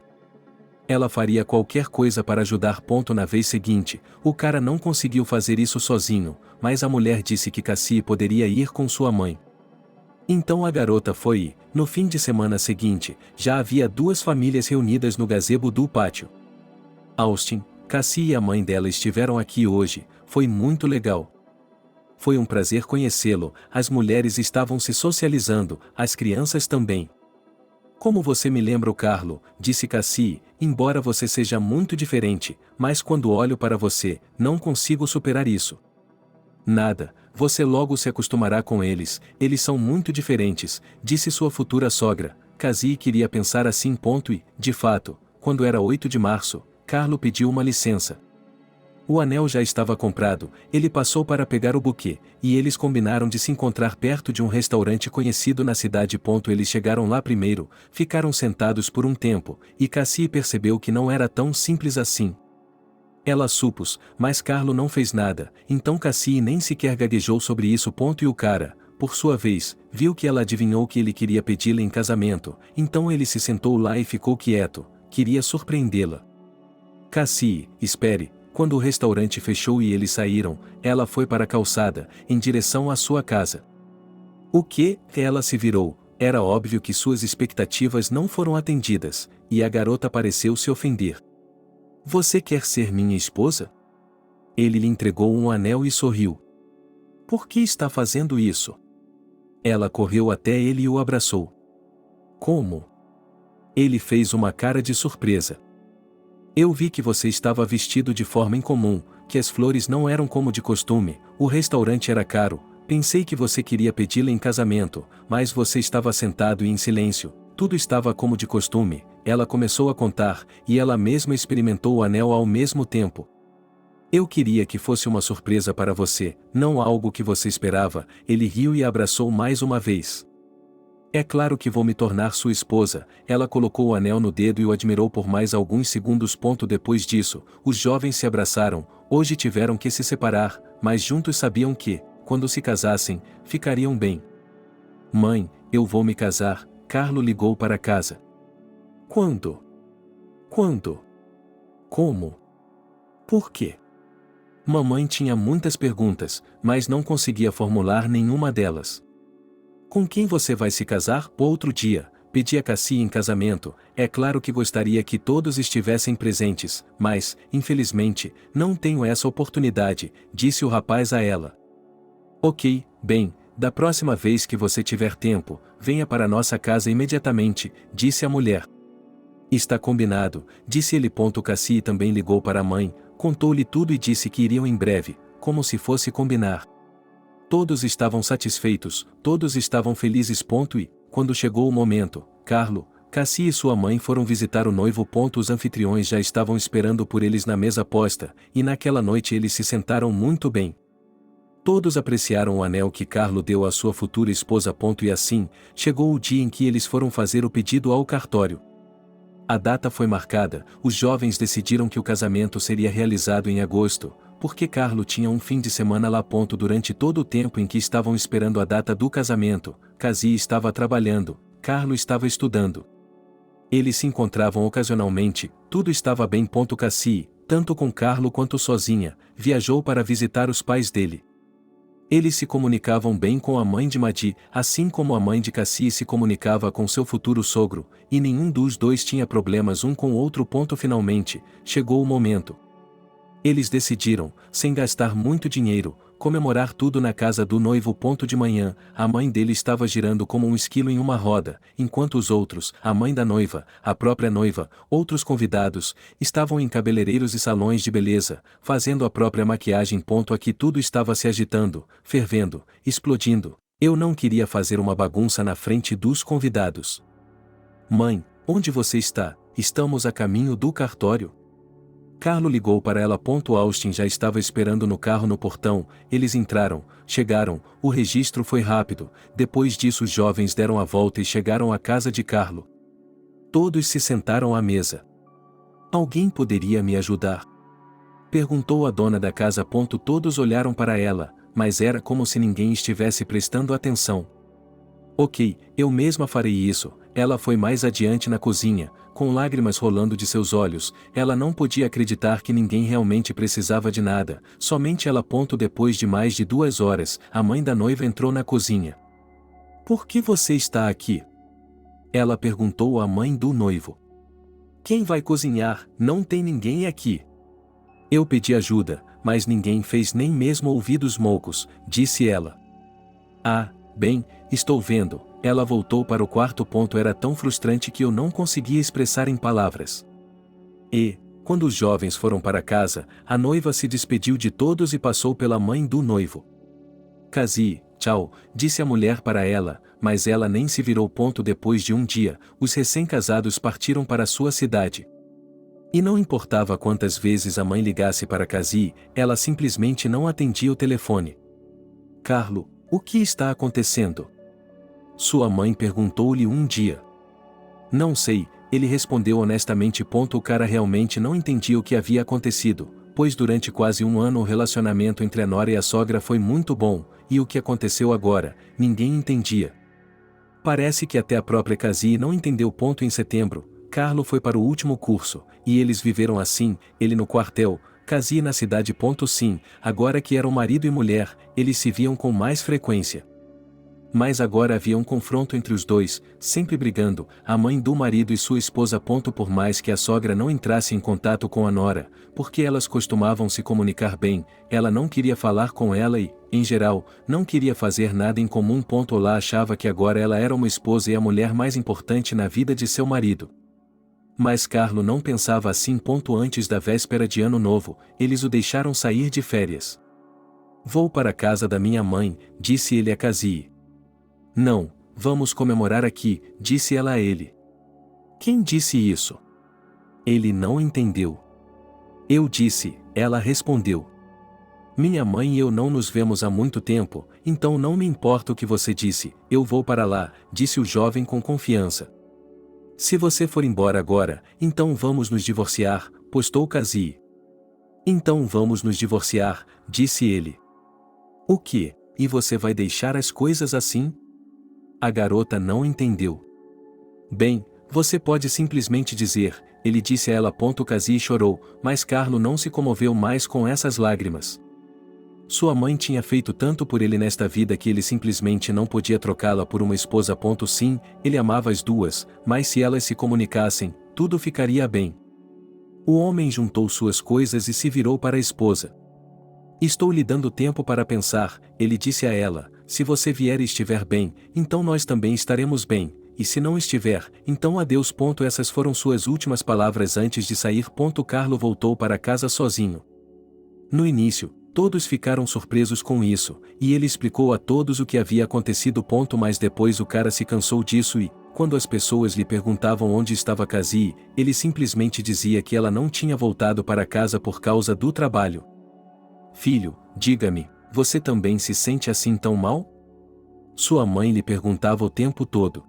Ela faria qualquer coisa para ajudar. Na vez seguinte, o cara não conseguiu fazer isso sozinho, mas a mulher disse que Cassie poderia ir com sua mãe. Então a garota foi e, no fim de semana seguinte, já havia duas famílias reunidas no gazebo do pátio. Austin, Cassie e a mãe dela estiveram aqui hoje, foi muito legal. Foi um prazer conhecê-lo, as mulheres estavam se socializando, as crianças também. Como você me lembra o Carlo, disse Cassie, embora você seja muito diferente, mas quando olho para você, não consigo superar isso. Nada, você logo se acostumará com eles são muito diferentes, disse sua futura sogra. Cassie queria pensar assim. E, de fato, quando era 8 de março, Carlo pediu uma licença. O anel já estava comprado, ele passou para pegar o buquê, e eles combinaram de se encontrar perto de um restaurante conhecido na cidade. Eles chegaram lá primeiro, ficaram sentados por um tempo, e Cassie percebeu que não era tão simples assim. Ela supôs, mas Carlo não fez nada, então Cassie nem sequer gaguejou sobre isso. E o cara, por sua vez, viu que ela adivinhou que ele queria pedi-la em casamento, então ele se sentou lá e ficou quieto, queria surpreendê-la. Cassie, espere. Quando o restaurante fechou e eles saíram, ela foi para a calçada, em direção à sua casa. O que? Ela se virou, era óbvio que suas expectativas não foram atendidas, e a garota pareceu se ofender. Você quer ser minha esposa? Ele lhe entregou um anel e sorriu. Por que está fazendo isso? Ela correu até ele e o abraçou. Como? Ele fez uma cara de surpresa. Eu vi que você estava vestido de forma incomum, que as flores não eram como de costume, o restaurante era caro, pensei que você queria pedi-la em casamento, mas você estava sentado e em silêncio, tudo estava como de costume, ela começou a contar, e ela mesma experimentou o anel ao mesmo tempo. Eu queria que fosse uma surpresa para você, não algo que você esperava, ele riu e a abraçou mais uma vez. É claro que vou me tornar sua esposa, ela colocou o anel no dedo e o admirou por mais alguns segundos. Depois disso, os jovens se abraçaram, hoje tiveram que se separar, mas juntos sabiam que, quando se casassem, ficariam bem. Mãe, eu vou me casar, Carlo ligou para casa. Quando? Quando? Como? Por quê? Mamãe tinha muitas perguntas, mas não conseguia formular nenhuma delas. Com quem você vai se casar? Outro dia, pedi a Cassie em casamento, é claro que gostaria que todos estivessem presentes, mas, infelizmente, não tenho essa oportunidade, disse o rapaz a ela. Ok, bem, da próxima vez que você tiver tempo, venha para nossa casa imediatamente, disse a mulher. Está combinado, disse ele. Cassie também ligou para a mãe, contou-lhe tudo e disse que iriam em breve, como se fosse combinar. Todos estavam satisfeitos, todos estavam felizes. E, quando chegou o momento, Carlo, Cassie e sua mãe foram visitar o noivo. Os anfitriões já estavam esperando por eles na mesa posta, e naquela noite eles se sentaram muito bem. Todos apreciaram o anel que Carlo deu à sua futura esposa. E assim, chegou o dia em que eles foram fazer o pedido ao cartório. A data foi marcada, os jovens decidiram que o casamento seria realizado em agosto, porque Carlo tinha um fim de semana lá. Durante todo o tempo em que estavam esperando a data do casamento, Cassie estava trabalhando, Carlo estava estudando. Eles se encontravam ocasionalmente, tudo estava bem. Cassie, tanto com Carlo quanto sozinha, viajou para visitar os pais dele. Eles se comunicavam bem com a mãe de Madi, assim como a mãe de Cassie se comunicava com seu futuro sogro, e nenhum dos dois tinha problemas um com o outro. Finalmente, chegou o momento. Eles decidiram, sem gastar muito dinheiro, comemorar tudo na casa do noivo. De manhã, a mãe dele estava girando como um esquilo em uma roda, enquanto os outros, a mãe da noiva, a própria noiva, outros convidados, estavam em cabeleireiros e salões de beleza, fazendo a própria maquiagem. Aqui tudo estava se agitando, fervendo, explodindo. Eu não queria fazer uma bagunça na frente dos convidados. Mãe, onde você está? Estamos a caminho do cartório. Carlo ligou para ela. Austin já estava esperando no carro no portão, eles entraram, chegaram, o registro foi rápido, depois disso os jovens deram a volta e chegaram à casa de Carlo. Todos se sentaram à mesa. Alguém poderia me ajudar? Perguntou a dona da casa. Todos olharam para ela, mas era como se ninguém estivesse prestando atenção. Ok, eu mesma farei isso. Ela foi mais adiante na cozinha, com lágrimas rolando de seus olhos, ela não podia acreditar que ninguém realmente precisava de nada, somente ela. Depois de mais de 2 horas, a mãe da noiva entrou na cozinha. Por que você está aqui? Ela perguntou à mãe do noivo. Quem vai cozinhar? Não tem ninguém aqui. Eu pedi ajuda, mas ninguém fez nem mesmo ouvidos moucos, disse ela. Ah, bem, estou vendo. Ela voltou para o quarto. Era tão frustrante que eu não conseguia expressar em palavras. E, quando os jovens foram para casa, a noiva se despediu de todos e passou pela mãe do noivo. Cassie, tchau, disse a mulher para ela, mas ela nem se virou. Depois de um dia, os recém-casados partiram para sua cidade. E não importava quantas vezes a mãe ligasse para Cassie, ela simplesmente não atendia o telefone. Carlo, o que está acontecendo? Sua mãe perguntou-lhe um dia. Não sei, ele respondeu honestamente. O cara realmente não entendia o que havia acontecido, pois durante quase um ano o relacionamento entre a nora e a sogra foi muito bom, e o que aconteceu agora, ninguém entendia. Parece que até a própria Cassie não entendeu. Em setembro, Carlo foi para o último curso, e eles viveram assim, ele no quartel, Cassie na cidade. Sim, agora que eram marido e mulher, eles se viam com mais frequência. Mas agora havia um confronto entre os dois, sempre brigando, a mãe do marido e sua esposa. Por mais que a sogra não entrasse em contato com a nora, porque elas costumavam se comunicar bem, ela não queria falar com ela e, em geral, não queria fazer nada em comum. Lá achava que agora ela era uma esposa e a mulher mais importante na vida de seu marido. Mas Carlo não pensava assim. Antes da véspera de Ano Novo, eles o deixaram sair de férias. Vou para a casa da minha mãe, disse ele a Cassie. Não, vamos comemorar aqui, disse ela a ele. Quem disse isso? Ele não entendeu. Eu disse, ela respondeu. Minha mãe e eu não nos vemos há muito tempo, então não me importa o que você disse, eu vou para lá, disse o jovem com confiança. Se você for embora agora, então vamos nos divorciar, postou Cassie. Então vamos nos divorciar, disse ele. O quê? E você vai deixar as coisas assim? A garota não entendeu. Bem, você pode simplesmente dizer, ele disse a ela. Cassie chorou, mas Carlo não se comoveu mais com essas lágrimas. Sua mãe tinha feito tanto por ele nesta vida que ele simplesmente não podia trocá-la por uma esposa. Sim, ele amava as duas, mas se elas se comunicassem, tudo ficaria bem. O homem juntou suas coisas e se virou para a esposa. Estou lhe dando tempo para pensar, ele disse a ela, se você vier e estiver bem, então nós também estaremos bem, e se não estiver, então adeus. Essas foram suas últimas palavras antes de sair. Carlo voltou para casa sozinho. No início, todos ficaram surpresos com isso, e ele explicou a todos o que havia acontecido. Mas depois o cara se cansou disso e, quando as pessoas lhe perguntavam onde estava Cassie, ele simplesmente dizia que ela não tinha voltado para casa por causa do trabalho. Filho, diga-me, você também se sente assim tão mal? Sua mãe lhe perguntava o tempo todo.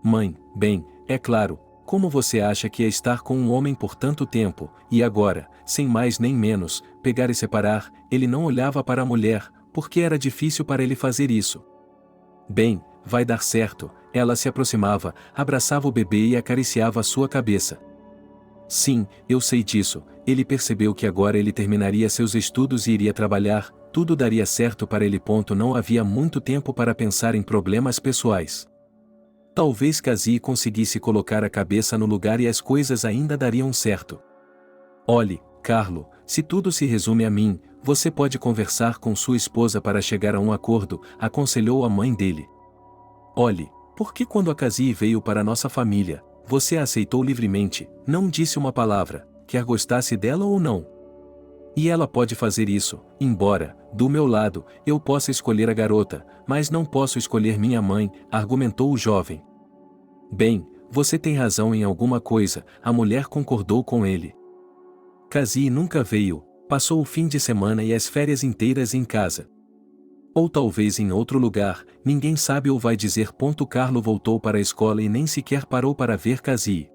Mãe, bem, é claro, como você acha que é estar com um homem por tanto tempo, e agora, sem mais nem menos, pegar e separar? Ele não olhava para a mulher, porque era difícil para ele fazer isso. Bem, vai dar certo, ela se aproximava, abraçava o bebê e acariciava a sua cabeça. Sim, eu sei disso, ele percebeu que agora ele terminaria seus estudos e iria trabalhar, tudo daria certo para ele. Não havia muito tempo para pensar em problemas pessoais. Talvez Cassie conseguisse colocar a cabeça no lugar e as coisas ainda dariam certo. Olhe, Carlo, se tudo se resume a mim, você pode conversar com sua esposa para chegar a um acordo, aconselhou a mãe dele. Olhe, por que quando a Cassie veio para nossa família, você a aceitou livremente, não disse uma palavra, quer gostasse dela ou não? E ela pode fazer isso, embora, do meu lado, eu possa escolher a garota, mas não posso escolher minha mãe, argumentou o jovem. Bem, você tem razão em alguma coisa, a mulher concordou com ele. Cassie nunca veio, passou o fim de semana e as férias inteiras em casa. Ou talvez em outro lugar, ninguém sabe ou vai dizer. Carlo voltou para a escola e nem sequer parou para ver Cassie.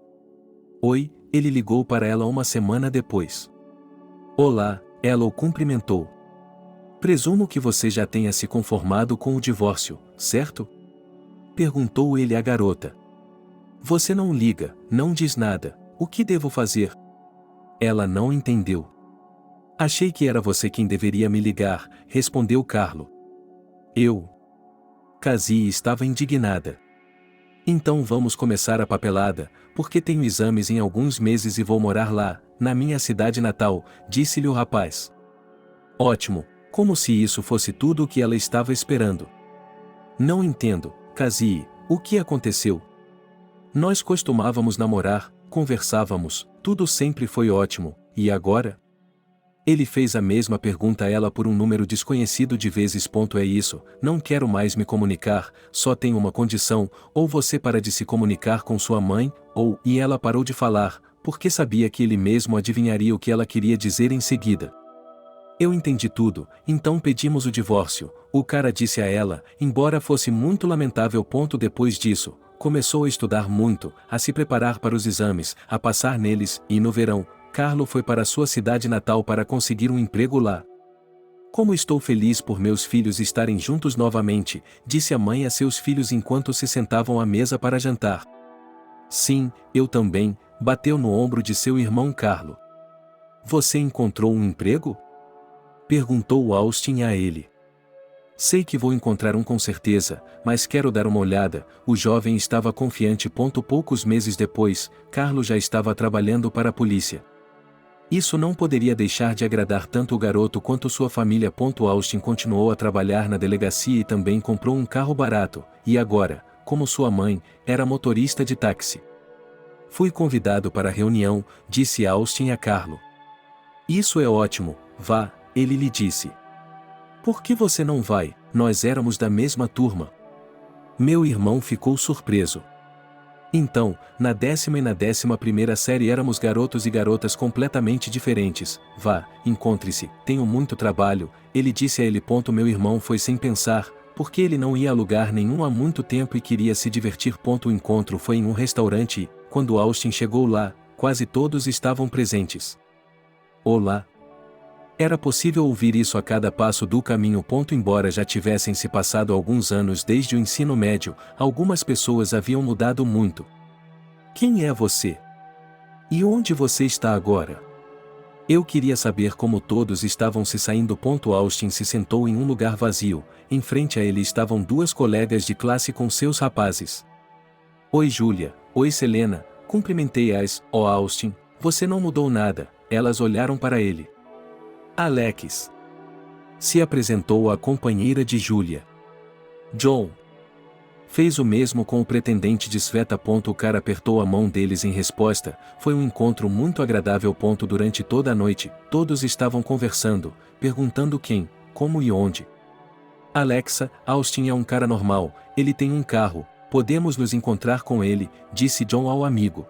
Oi, ele ligou para ela uma semana depois. Olá, ela o cumprimentou. Presumo que você já tenha se conformado com o divórcio, certo? Perguntou ele à garota. Você não liga, não diz nada, o que devo fazer? Ela não entendeu. Achei que era você quem deveria me ligar, respondeu Carlo. Eu? Cassie estava indignada. Então vamos começar a papelada, porque tenho exames em alguns meses e vou morar lá, na minha cidade natal, disse-lhe o rapaz. Ótimo, como se isso fosse tudo o que ela estava esperando. Não entendo, Cassie, o que aconteceu? Nós costumávamos namorar, conversávamos, tudo sempre foi ótimo, e agora? Ele fez a mesma pergunta a ela por um número desconhecido de vezes. É isso, não quero mais me comunicar, só tenho uma condição, ou você para de se comunicar com sua mãe, ou... E ela parou de falar, porque sabia que ele mesmo adivinharia o que ela queria dizer em seguida. Eu entendi tudo, então pedimos o divórcio, o cara disse a ela, embora fosse muito lamentável. Depois disso, começou a estudar muito, a se preparar para os exames, a passar neles, e no verão, Carlo foi para sua cidade natal para conseguir um emprego lá. Como estou feliz por meus filhos estarem juntos novamente, disse a mãe a seus filhos enquanto se sentavam à mesa para jantar. Sim, eu também, bateu no ombro de seu irmão Carlo. Você encontrou um emprego? Perguntou Austin a ele. Sei que vou encontrar um com certeza, mas quero dar uma olhada. O jovem estava confiante. Poucos meses depois, Carlo já estava trabalhando para a polícia. Isso não poderia deixar de agradar tanto o garoto quanto sua família. Austin continuou a trabalhar na delegacia e também comprou um carro barato, e agora, como sua mãe, era motorista de táxi. Fui convidado para a reunião, disse Austin a Carlo. Isso é ótimo, vá, ele lhe disse. Por que você não vai? Nós éramos da mesma turma. Meu irmão ficou surpreso. Então, na 10ª e na 11ª série éramos garotos e garotas completamente diferentes. Vá, encontre-se, tenho muito trabalho, ele disse a ele. Meu irmão foi sem pensar, porque ele não ia a lugar nenhum há muito tempo e queria se divertir. O encontro foi em um restaurante e, quando Austin chegou lá, quase todos estavam presentes. Olá! Era possível ouvir isso a cada passo do caminho. Embora já tivessem se passado alguns anos desde o ensino médio, algumas pessoas haviam mudado muito. Quem é você? E onde você está agora? Eu queria saber como todos estavam se saindo. Austin se sentou em um lugar vazio, em frente a ele estavam duas colegas de classe com seus rapazes. Oi Julia, oi Selena, cumprimentei-as. Oh Austin, você não mudou nada, elas olharam para ele. Alex. Se apresentou a companheira de Julia. John. Fez o mesmo com o pretendente de Sveta. O cara apertou a mão deles em resposta. Foi um encontro muito agradável. Durante toda a noite, todos estavam conversando, perguntando quem, como e onde. Alexa, Austin é um cara normal, ele tem um carro, podemos nos encontrar com ele, disse John ao amigo.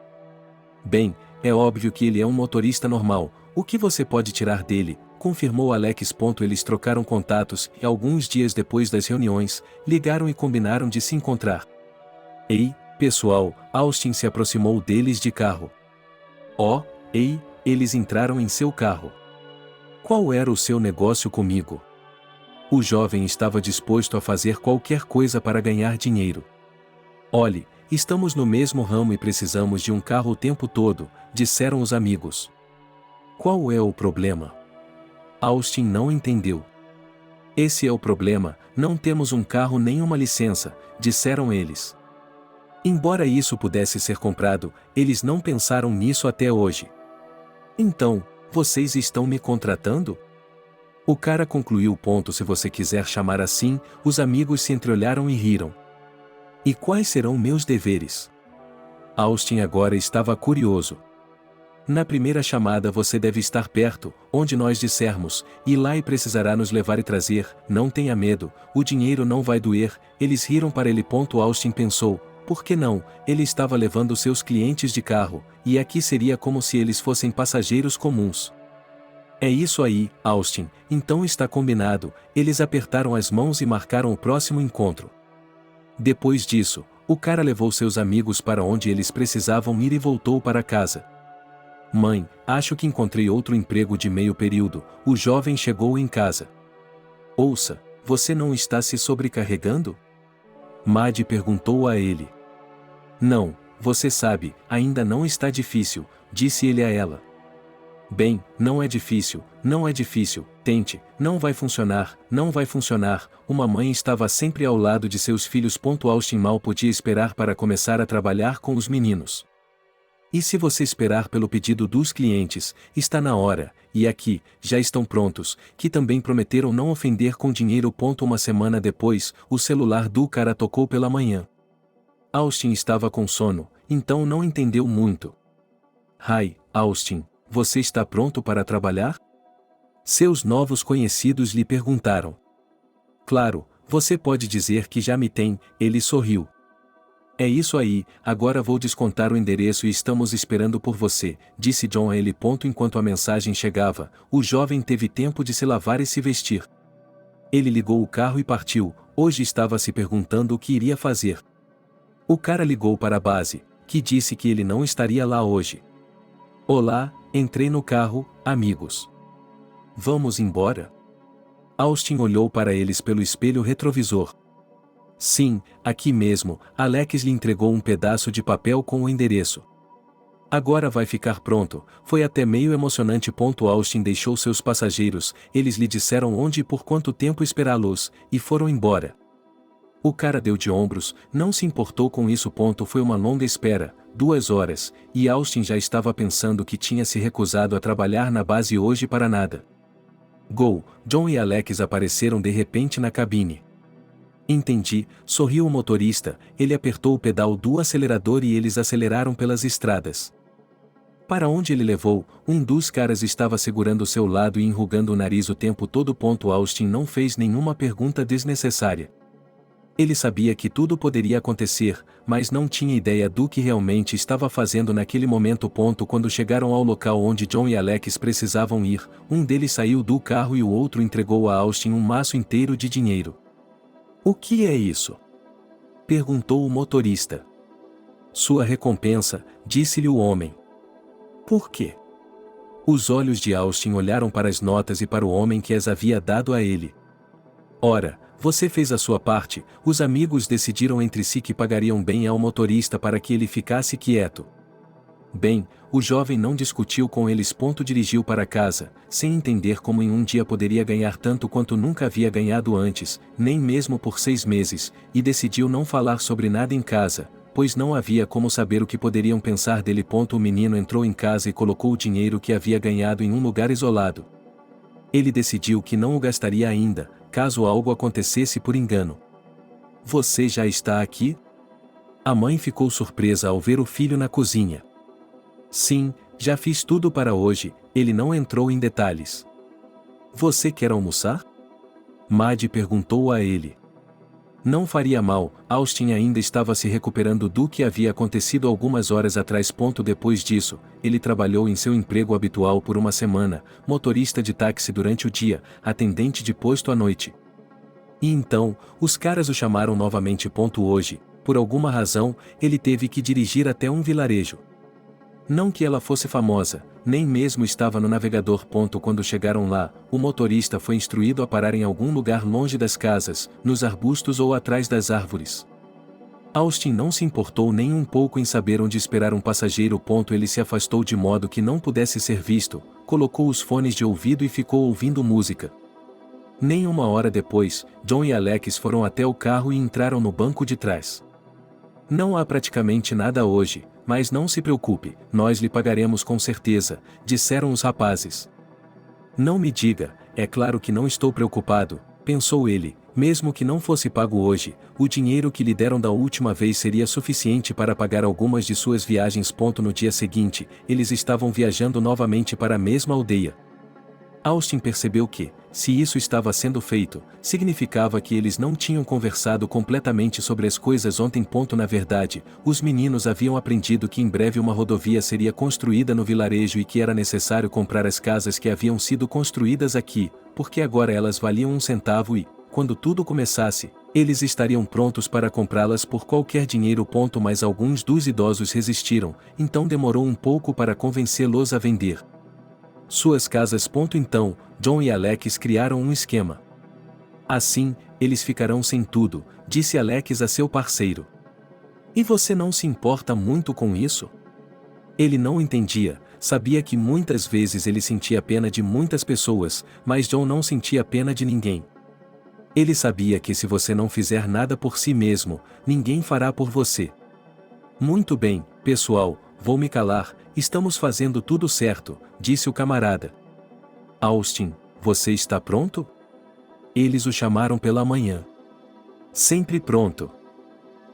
Bem, é óbvio que ele é um motorista normal, o que você pode tirar dele? Confirmou Alex. Eles trocaram contatos e alguns dias depois das reuniões, ligaram e combinaram de se encontrar. Ei, pessoal, Austin se aproximou deles de carro. Oh, ei, eles entraram em seu carro. Qual era o seu negócio comigo? O jovem estava disposto a fazer qualquer coisa para ganhar dinheiro. Olhe, estamos no mesmo ramo e precisamos de um carro o tempo todo, disseram os amigos. Qual é o problema? Austin não entendeu. Esse é o problema, não temos um carro nem uma licença, disseram eles. Embora isso pudesse ser comprado, eles não pensaram nisso até hoje. Então, vocês estão me contratando? O cara concluiu. Se você quiser chamar assim, os amigos se entreolharam e riram. E quais serão meus deveres? Austin agora estava curioso. Na primeira chamada você deve estar perto, onde nós dissermos, ir lá e precisará nos levar e trazer, não tenha medo, o dinheiro não vai doer, eles riram para ele. Austin pensou, por que não, ele estava levando seus clientes de carro, e aqui seria como se eles fossem passageiros comuns. É isso aí, Austin, então está combinado, eles apertaram as mãos e marcaram o próximo encontro. Depois disso, o cara levou seus amigos para onde eles precisavam ir e voltou para casa. Mãe, acho que encontrei outro emprego de meio período, o jovem chegou em casa. Ouça, você não está se sobrecarregando? Maddie perguntou a ele. Não, você sabe, ainda não está difícil, disse ele a ela. Bem, não é difícil, tente, não vai funcionar, uma mãe estava sempre ao lado de seus filhos. Austin mal podia esperar para começar a trabalhar com os meninos. E se você esperar pelo pedido dos clientes, está na hora, e aqui, já estão prontos, que também prometeram não ofender com dinheiro. Uma semana depois, o celular do cara tocou pela manhã. Austin estava com sono, então não entendeu muito. Hi, Austin, você está pronto para trabalhar? Seus novos conhecidos lhe perguntaram. Claro, você pode dizer que já me tem, ele sorriu. É isso aí, agora vou descontar o endereço e estamos esperando por você, disse John a ele. Enquanto a mensagem chegava, o jovem teve tempo de se lavar e se vestir. Ele ligou o carro e partiu, hoje estava se perguntando o que iria fazer. O cara ligou para a base, que disse que ele não estaria lá hoje. Olá, entrei no carro, amigos. Vamos embora? Austin olhou para eles pelo espelho retrovisor. Sim, aqui mesmo, Alex lhe entregou um pedaço de papel com o endereço. Agora vai ficar pronto, foi até meio emocionante. Austin deixou seus passageiros, eles lhe disseram onde e por quanto tempo esperá-los, e foram embora. O cara deu de ombros, não se importou com isso. Foi uma longa espera, 2 horas, e Austin já estava pensando que tinha se recusado a trabalhar na base hoje para nada. John e Alex apareceram de repente na cabine. Entendi, sorriu o motorista, ele apertou o pedal do acelerador e eles aceleraram pelas estradas. Para onde ele levou, um dos caras estava segurando seu lado e enrugando o nariz o tempo todo. Austin não fez nenhuma pergunta desnecessária. Ele sabia que tudo poderia acontecer, mas não tinha ideia do que realmente estava fazendo naquele momento. Quando chegaram ao local onde John e Alex precisavam ir, um deles saiu do carro e o outro entregou a Austin um maço inteiro de dinheiro. "O que é isso?" perguntou o motorista. "Sua recompensa", disse-lhe o homem. "Por quê?" Os olhos de Austin olharam para as notas e para o homem que as havia dado a ele. "Ora, você fez a sua parte." Os amigos decidiram entre si que pagariam bem ao motorista para que ele ficasse quieto. Bem, o jovem não discutiu com eles. Dirigiu para casa, sem entender como em um dia poderia ganhar tanto quanto nunca havia ganhado antes, nem mesmo por 6 meses, e decidiu não falar sobre nada em casa, pois não havia como saber o que poderiam pensar dele. O menino entrou em casa e colocou o dinheiro que havia ganhado em um lugar isolado. Ele decidiu que não o gastaria ainda, caso algo acontecesse por engano. "Você já está aqui?" A mãe ficou surpresa ao ver o filho na cozinha. "Sim, já fiz tudo para hoje." Ele não entrou em detalhes. "Você quer almoçar?" Maddie perguntou a ele. Não faria mal, Austin ainda estava se recuperando do que havia acontecido algumas horas atrás. Depois disso, ele trabalhou em seu emprego habitual por uma semana, motorista de táxi durante o dia, atendente de posto à noite. E então, os caras o chamaram novamente. Hoje, por alguma razão, ele teve que dirigir até um vilarejo. Não que ela fosse famosa, nem mesmo estava no navegador. Quando chegaram lá, o motorista foi instruído a parar em algum lugar longe das casas, nos arbustos ou atrás das árvores. Austin não se importou nem um pouco em saber onde esperar um passageiro. Ele se afastou de modo que não pudesse ser visto, colocou os fones de ouvido e ficou ouvindo música. Nem uma hora depois, John e Alex foram até o carro e entraram no banco de trás. "Não há praticamente nada hoje, mas não se preocupe, nós lhe pagaremos com certeza", disseram os rapazes. "Não me diga, é claro que não estou preocupado", pensou ele, mesmo que não fosse pago hoje, o dinheiro que lhe deram da última vez seria suficiente para pagar algumas de suas viagens. No dia seguinte, eles estavam viajando novamente para a mesma aldeia. Austin percebeu que, se isso estava sendo feito, significava que eles não tinham conversado completamente sobre as coisas ontem. Na verdade, os meninos haviam aprendido que em breve uma rodovia seria construída no vilarejo e que era necessário comprar as casas que haviam sido construídas aqui, porque agora elas valiam 1 centavo e, quando tudo começasse, eles estariam prontos para comprá-las por qualquer dinheiro. Mas alguns dos idosos resistiram, então demorou um pouco para convencê-los a vender suas casas. Então, John e Alex criaram um esquema. "Assim, eles ficarão sem tudo", disse Alex a seu parceiro. "E você não se importa muito com isso?" Ele não entendia, sabia que muitas vezes ele sentia pena de muitas pessoas, mas John não sentia pena de ninguém. Ele sabia que se você não fizer nada por si mesmo, ninguém fará por você. "Muito bem, pessoal, vou me calar, estamos fazendo tudo certo", disse o camarada. "Austin, você está pronto?" Eles o chamaram pela manhã. "Sempre pronto."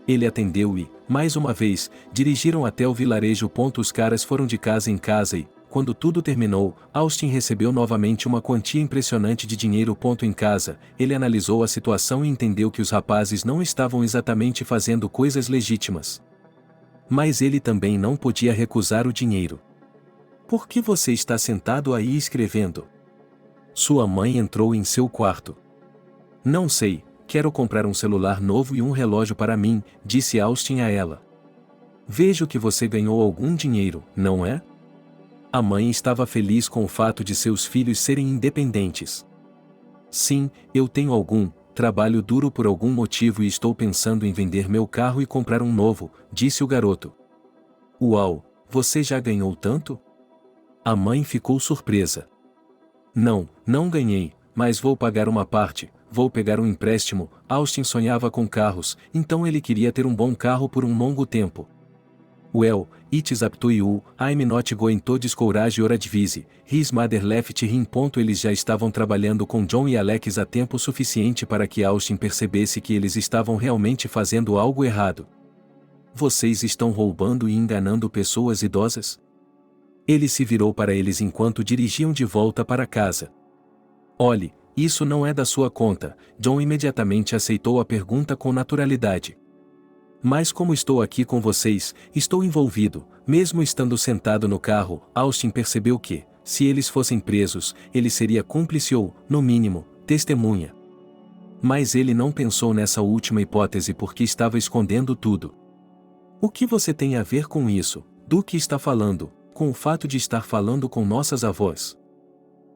Ele atendeu e, mais uma vez, dirigiram até o vilarejo. Os caras foram de casa em casa e, quando tudo terminou, Austin recebeu novamente uma quantia impressionante de dinheiro. Em casa, ele analisou a situação e entendeu que os rapazes não estavam exatamente fazendo coisas legítimas. Mas ele também não podia recusar o dinheiro. "Por que você está sentado aí escrevendo?" Sua mãe entrou em seu quarto. "Não sei, quero comprar um celular novo e um relógio para mim", disse Austin a ela. "Vejo que você ganhou algum dinheiro, não é?" A mãe estava feliz com o fato de seus filhos serem independentes. "Sim, eu tenho algum. Trabalho duro por algum motivo e estou pensando em vender meu carro e comprar um novo", disse o garoto. "Uau, você já ganhou tanto?" A mãe ficou surpresa. Não ganhei, mas vou pagar uma parte, vou pegar um empréstimo." Austin sonhava com carros, então ele queria ter um bom carro por um longo tempo. Well, it's up to you, I'm not going to discourage your advice, his mother left him. Eles já estavam trabalhando com John e Alex há tempo suficiente para que Austin percebesse que eles estavam realmente fazendo algo errado. Vocês estão roubando e enganando pessoas idosas? Ele se virou para eles enquanto dirigiam de volta para casa. Olhe, isso não é da sua conta. John imediatamente aceitou a pergunta com naturalidade. Mas como estou aqui com vocês, estou envolvido, mesmo estando sentado no carro. Austin percebeu que, se eles fossem presos, ele seria cúmplice ou, no mínimo, testemunha. Mas ele não pensou nessa última hipótese porque estava escondendo tudo. O que você tem a ver com isso? Do que está falando? Com o fato de estar falando com nossas avós?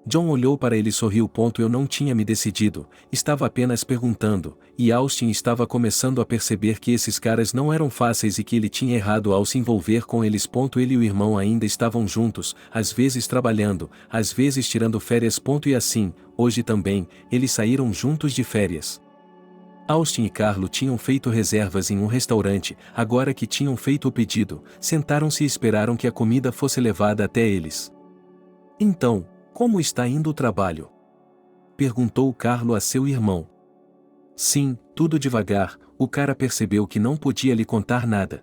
John olhou para ele e sorriu. Eu não tinha me decidido, estava apenas perguntando, e Austin estava começando a perceber que esses caras não eram fáceis e que ele tinha errado ao se envolver com eles. Ele e o irmão ainda estavam juntos, às vezes trabalhando, às vezes tirando férias. E assim, hoje também, eles saíram juntos de férias. Austin e Carlo tinham feito reservas em um restaurante. Agora que tinham feito o pedido, sentaram-se e esperaram que a comida fosse levada até eles. Então, como está indo o trabalho? Perguntou Carlo a seu irmão. Sim, tudo devagar. O cara percebeu que não podia lhe contar nada.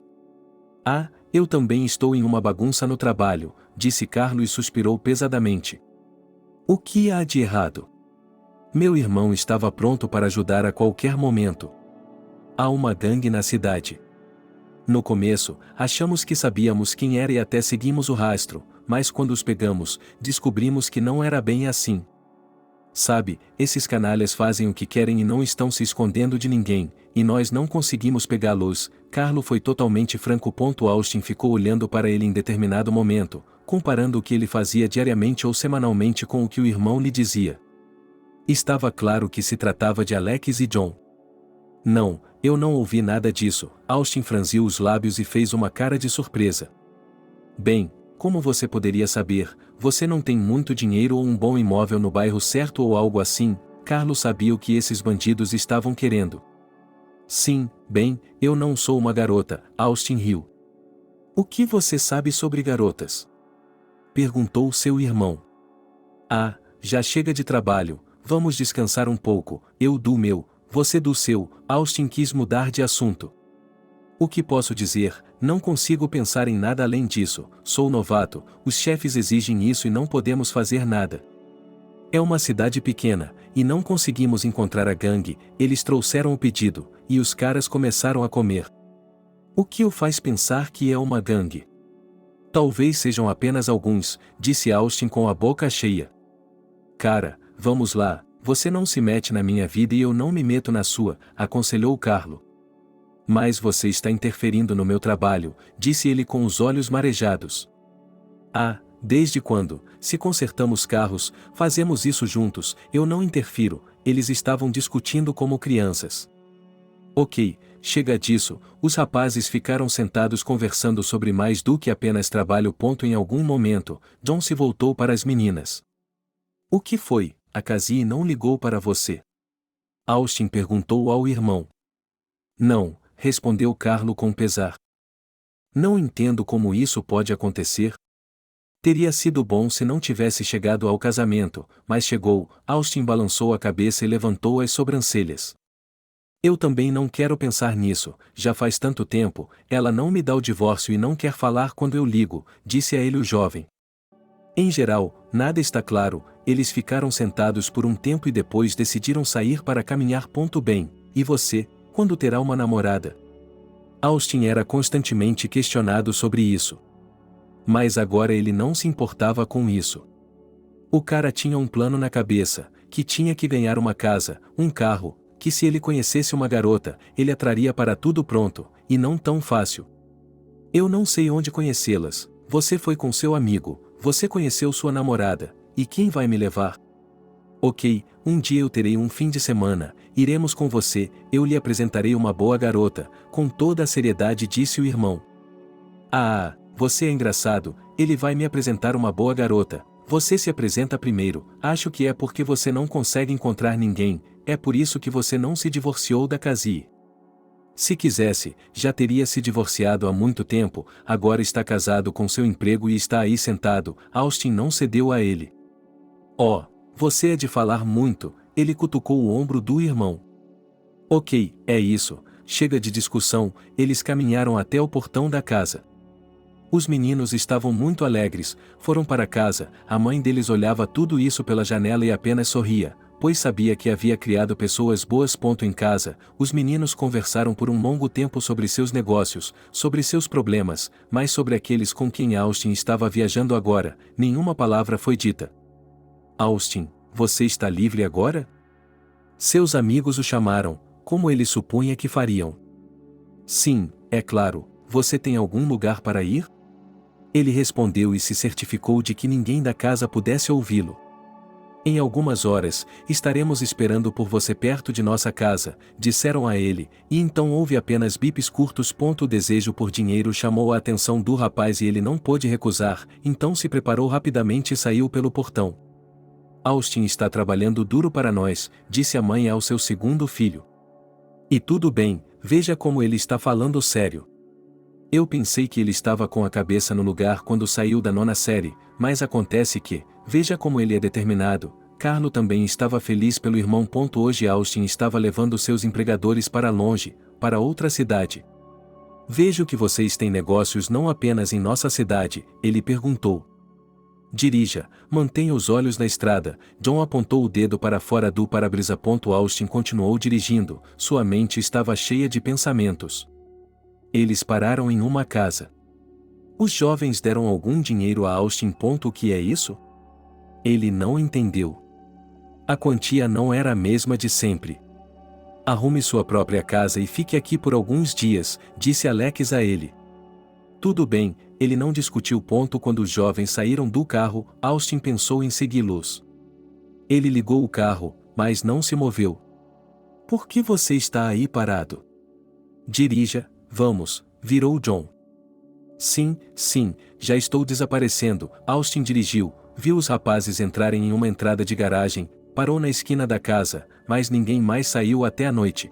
Ah, eu também estou em uma bagunça no trabalho, disse Carlo e suspirou pesadamente. O que há de errado? Meu irmão estava pronto para ajudar a qualquer momento. Há uma gangue na cidade. No começo, achamos que sabíamos quem era e até seguimos o rastro, mas quando os pegamos, descobrimos que não era bem assim. Sabe, esses canalhas fazem o que querem e não estão se escondendo de ninguém, e nós não conseguimos pegá-los. Carlo foi totalmente franco. Austin ficou olhando para ele em determinado momento, comparando o que ele fazia diariamente ou semanalmente com o que o irmão lhe dizia. Estava claro que se tratava de Alex e John. Não, eu não ouvi nada disso. Austin franziu os lábios e fez uma cara de surpresa. Bem, como você poderia saber? Você não tem muito dinheiro ou um bom imóvel no bairro certo ou algo assim? Carlo sabia o que esses bandidos estavam querendo. Sim, bem, eu não sou uma garota, Austin riu. O que você sabe sobre garotas? Perguntou seu irmão. Ah, já chega de trabalho, vamos descansar um pouco, eu do meu, você do seu. Austin quis mudar de assunto. O que posso dizer? Não consigo pensar em nada além disso. Sou novato, os chefes exigem isso e não podemos fazer nada. É uma cidade pequena, e não conseguimos encontrar a gangue. Eles trouxeram o pedido, e os caras começaram a comer. O que o faz pensar que é uma gangue? Talvez sejam apenas alguns, disse Austin com a boca cheia. Cara, vamos lá, você não se mete na minha vida e eu não me meto na sua, aconselhou Carlo. Mas você está interferindo no meu trabalho, disse ele com os olhos marejados. Ah, desde quando? Se consertamos carros, fazemos isso juntos, eu não interfiro. Eles estavam discutindo como crianças. Ok, chega disso. Os rapazes ficaram sentados conversando sobre mais do que apenas trabalho. Em algum momento, John se voltou para as meninas. O que foi? A Cassie não ligou para você? Austin perguntou ao irmão. Não, respondeu Carlo com pesar. Não entendo como isso pode acontecer. Teria sido bom se não tivesse chegado ao casamento, mas chegou. Austin balançou a cabeça e levantou as sobrancelhas. Eu também não quero pensar nisso, já faz tanto tempo, ela não me dá o divórcio e não quer falar quando eu ligo, disse a ele o jovem. Em geral, nada está claro. Eles ficaram sentados por um tempo e depois decidiram sair para caminhar. Bem, e você, quando terá uma namorada? Austin era constantemente questionado sobre isso. Mas agora ele não se importava com isso. O cara tinha um plano na cabeça, que tinha que ganhar uma casa, um carro, que se ele conhecesse uma garota, ele a traria para tudo pronto, e não tão fácil. Eu não sei onde conhecê-las. Você foi com seu amigo, você conheceu sua namorada, e quem vai me levar? Ok, um dia eu terei um fim de semana, iremos com você, eu lhe apresentarei uma boa garota, com toda a seriedade disse o irmão. Ah, você é engraçado, ele vai me apresentar uma boa garota, você se apresenta primeiro, acho que é porque você não consegue encontrar ninguém, é por isso que você não se divorciou da Cassie. Se quisesse, já teria se divorciado há muito tempo, agora está casado com seu emprego e está aí sentado. Austin não cedeu a ele. Oh, você é de falar muito, ele cutucou o ombro do irmão. Ok, é isso, chega de discussão, eles caminharam até o portão da casa. Os meninos estavam muito alegres, foram para casa, a mãe deles olhava tudo isso pela janela e apenas sorria, pois sabia que havia criado pessoas boas. Em casa, os meninos conversaram por um longo tempo sobre seus negócios, sobre seus problemas, mas sobre aqueles com quem Austin estava viajando agora, nenhuma palavra foi dita. Austin, você está livre agora? Seus amigos o chamaram, como ele supunha que fariam. Sim, é claro, você tem algum lugar para ir? Ele respondeu e se certificou de que ninguém da casa pudesse ouvi-lo. Em algumas horas, estaremos esperando por você perto de nossa casa, disseram a ele, e então houve apenas bips curtos. O desejo por dinheiro chamou a atenção do rapaz e ele não pôde recusar, então se preparou rapidamente e saiu pelo portão. Austin está trabalhando duro para nós, disse a mãe ao seu segundo filho. E tudo bem, veja como ele está falando sério. Eu pensei que ele estava com a cabeça no lugar quando saiu da 9ª série, mas acontece que, veja como ele é determinado. Carlo também estava feliz pelo irmão. Hoje Austin estava levando seus empregadores para longe, para outra cidade. Vejo que vocês têm negócios não apenas em nossa cidade, ele perguntou. Dirija, mantenha os olhos na estrada. John apontou o dedo para fora do para-brisa. Austin continuou dirigindo, sua mente estava cheia de pensamentos. Eles pararam em uma casa. Os jovens deram algum dinheiro a Austin. O que é isso? Ele não entendeu. A quantia não era a mesma de sempre. Arrume sua própria casa e fique aqui por alguns dias, disse Alex a ele. Tudo bem, ele não discutiu. Quando os jovens saíram do carro, Austin pensou em segui-los. Ele ligou o carro, mas não se moveu. Por que você está aí parado? Dirija, vamos, virou John. Sim, já estou desaparecendo. Austin dirigiu, viu os rapazes entrarem em uma entrada de garagem, parou na esquina da casa, mas ninguém mais saiu até a noite.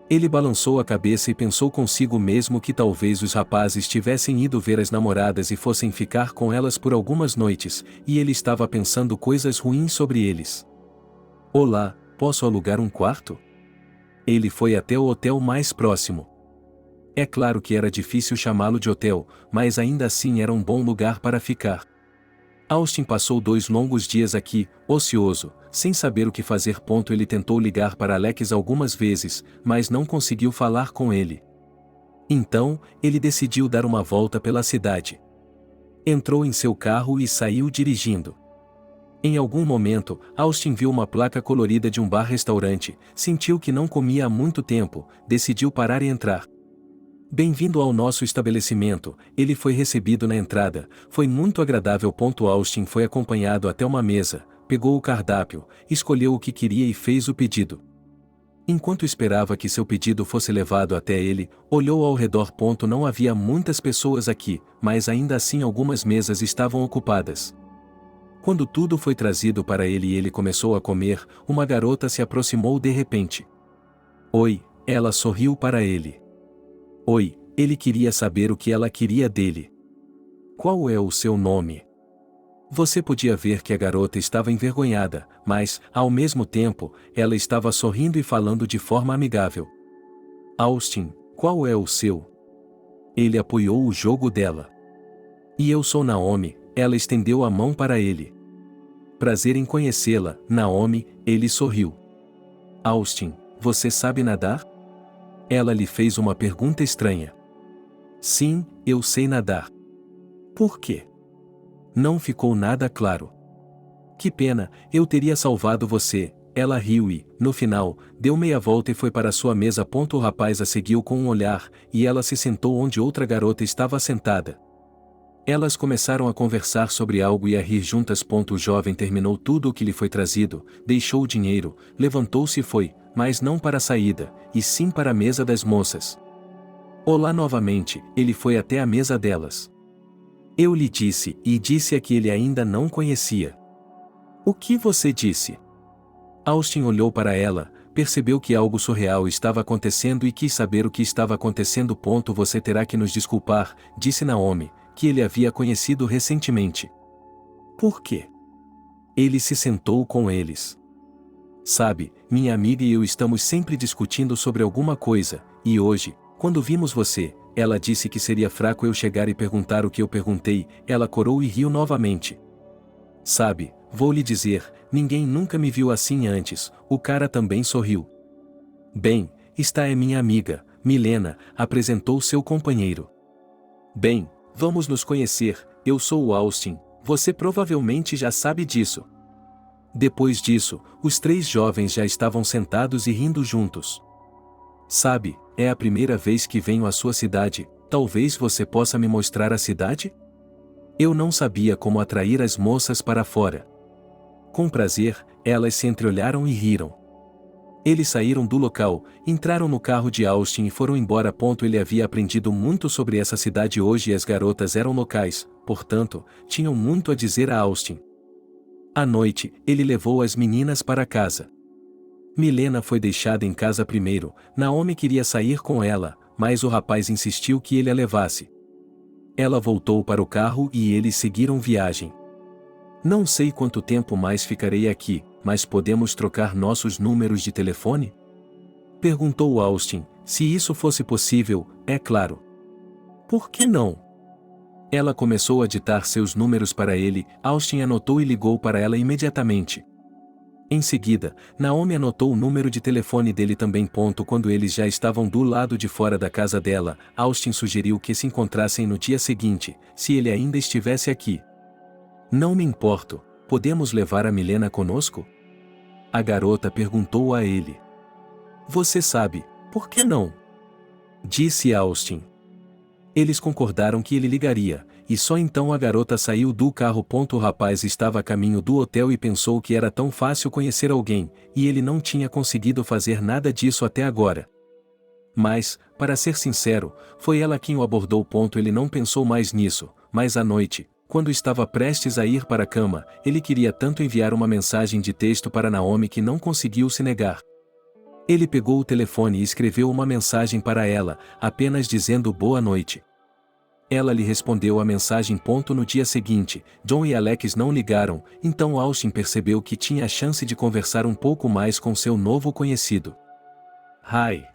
Ele balançou a cabeça e pensou consigo mesmo que talvez os rapazes tivessem ido ver as namoradas e fossem ficar com elas por algumas noites, e ele estava pensando coisas ruins sobre eles. Olá, posso alugar um quarto? Ele foi até o hotel mais próximo. É claro que era difícil chamá-lo de hotel, mas ainda assim era um bom lugar para ficar. Austin passou 2 longos dias aqui, ocioso, sem saber o que fazer. Ele tentou ligar para Alex algumas vezes, mas não conseguiu falar com ele. Então, ele decidiu dar uma volta pela cidade. Entrou em seu carro e saiu dirigindo. Em algum momento, Austin viu uma placa colorida de um bar-restaurante, sentiu que não comia há muito tempo, decidiu parar e entrar. Bem-vindo ao nosso estabelecimento, ele foi recebido na entrada, foi muito agradável. Austin foi acompanhado até uma mesa, pegou o cardápio, escolheu o que queria e fez o pedido. Enquanto esperava que seu pedido fosse levado até ele, olhou ao redor. Não havia muitas pessoas aqui, mas ainda assim algumas mesas estavam ocupadas. Quando tudo foi trazido para ele e ele começou a comer, uma garota se aproximou de repente. Oi, ela sorriu para ele. Oi, ele queria saber o que ela queria dele. Qual é o seu nome? Você podia ver que a garota estava envergonhada, mas, ao mesmo tempo, ela estava sorrindo e falando de forma amigável. Austin, qual é o seu? Ele apoiou o jogo dela. E eu sou Naomi, ela estendeu a mão para ele. Prazer em conhecê-la, Naomi, ele sorriu. Austin, você sabe nadar? Ela lhe fez uma pergunta estranha. Sim, eu sei nadar. Por quê? Não ficou nada claro. Que pena, eu teria salvado você. Ela riu e, no final, deu meia volta e foi para sua mesa. O rapaz a seguiu com um olhar, e ela se sentou onde outra garota estava sentada. Elas começaram a conversar sobre algo e a rir juntas. O jovem terminou tudo o que lhe foi trazido, deixou o dinheiro, levantou-se e foi, mas não para a saída, e sim para a mesa das moças. Olá novamente, ele foi até a mesa delas. Eu lhe disse, e disse a que ele ainda não conhecia. O que você disse? Austin olhou para ela, percebeu que algo surreal estava acontecendo e quis saber o que estava acontecendo. Você terá que nos desculpar, disse Naomi, que ele havia conhecido recentemente. Por quê? Ele se sentou com eles. Sabe, minha amiga e eu estamos sempre discutindo sobre alguma coisa, e hoje, quando vimos você, ela disse que seria fraco eu chegar e perguntar o que eu perguntei, ela corou e riu novamente. Sabe, vou lhe dizer, ninguém nunca me viu assim antes, o cara também sorriu. Bem, esta é minha amiga, Milena, apresentou seu companheiro. Bem, vamos nos conhecer, eu sou o Austin, você provavelmente já sabe disso. Depois disso, os três jovens já estavam sentados e rindo juntos. Sabe, é a primeira vez que venho à sua cidade, talvez você possa me mostrar a cidade? Eu não sabia como atrair as moças para fora. Com prazer, elas se entreolharam e riram. Eles saíram do local, entraram no carro de Austin e foram embora. Ele havia aprendido muito sobre essa cidade hoje e as garotas eram locais, portanto, tinham muito a dizer a Austin. À noite, ele levou as meninas para casa. Milena foi deixada em casa primeiro, Naomi queria sair com ela, mas o rapaz insistiu que ele a levasse. Ela voltou para o carro e eles seguiram viagem. Não sei quanto tempo mais ficarei aqui, mas podemos trocar nossos números de telefone? Perguntou Austin, se isso fosse possível, é claro. Por que não? Ela começou a ditar seus números para ele, Austin anotou e ligou para ela imediatamente. Em seguida, Naomi anotou o número de telefone dele também. Quando eles já estavam do lado de fora da casa dela, Austin sugeriu que se encontrassem no dia seguinte, se ele ainda estivesse aqui. Não me importo, podemos levar a Milena conosco? A garota perguntou a ele. Você sabe, por que não? Disse Austin. Eles concordaram que ele ligaria, e só então a garota saiu do carro. O rapaz estava a caminho do hotel e pensou que era tão fácil conhecer alguém, e ele não tinha conseguido fazer nada disso até agora. Mas, para ser sincero, foi ela quem o abordou. Ele não pensou mais nisso, mas à noite, quando estava prestes a ir para a cama, ele queria tanto enviar uma mensagem de texto para Naomi que não conseguiu se negar. Ele pegou o telefone e escreveu uma mensagem para ela, apenas dizendo boa noite. Ela lhe respondeu a mensagem. No dia seguinte, John e Alex não ligaram, então Austin percebeu que tinha a chance de conversar um pouco mais com seu novo conhecido. Hi.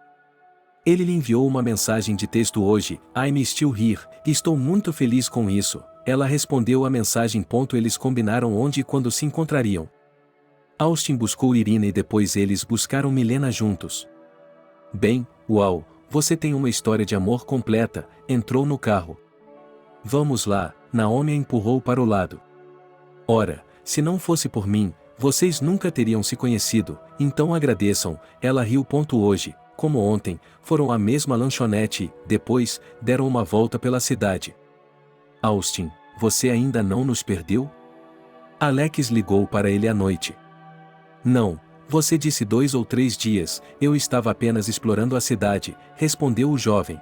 Ele lhe enviou uma mensagem de texto hoje, I'm still here, e estou muito feliz com isso. Ela respondeu a mensagem. Eles combinaram onde e quando se encontrariam. Austin buscou Irina e depois eles buscaram Milena juntos. Bem, uau, você tem uma história de amor completa, entrou no carro. Vamos lá, Naomi a empurrou para o lado. Ora, se não fosse por mim, vocês nunca teriam se conhecido, então agradeçam, ela riu. Hoje, como ontem, foram à mesma lanchonete e, depois, deram uma volta pela cidade. Austin, você ainda não nos perdeu? Alex ligou para ele à noite. Não, você disse 2 ou 3 dias, eu estava apenas explorando a cidade, respondeu o jovem.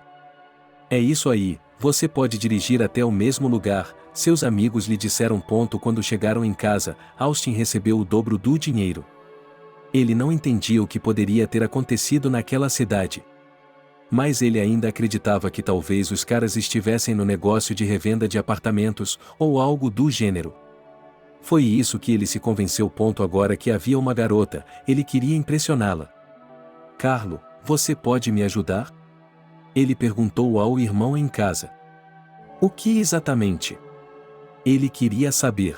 É isso aí, você pode dirigir até o mesmo lugar, seus amigos lhe disseram. Quando chegaram em casa, Austin recebeu o dobro do dinheiro. Ele não entendia o que poderia ter acontecido naquela cidade. Mas ele ainda acreditava que talvez os caras estivessem no negócio de revenda de apartamentos, ou algo do gênero. Foi isso que ele se convenceu. Agora que havia uma garota, ele queria impressioná-la. Carlo, você pode me ajudar? Ele perguntou ao irmão em casa. O que exatamente? Ele queria saber.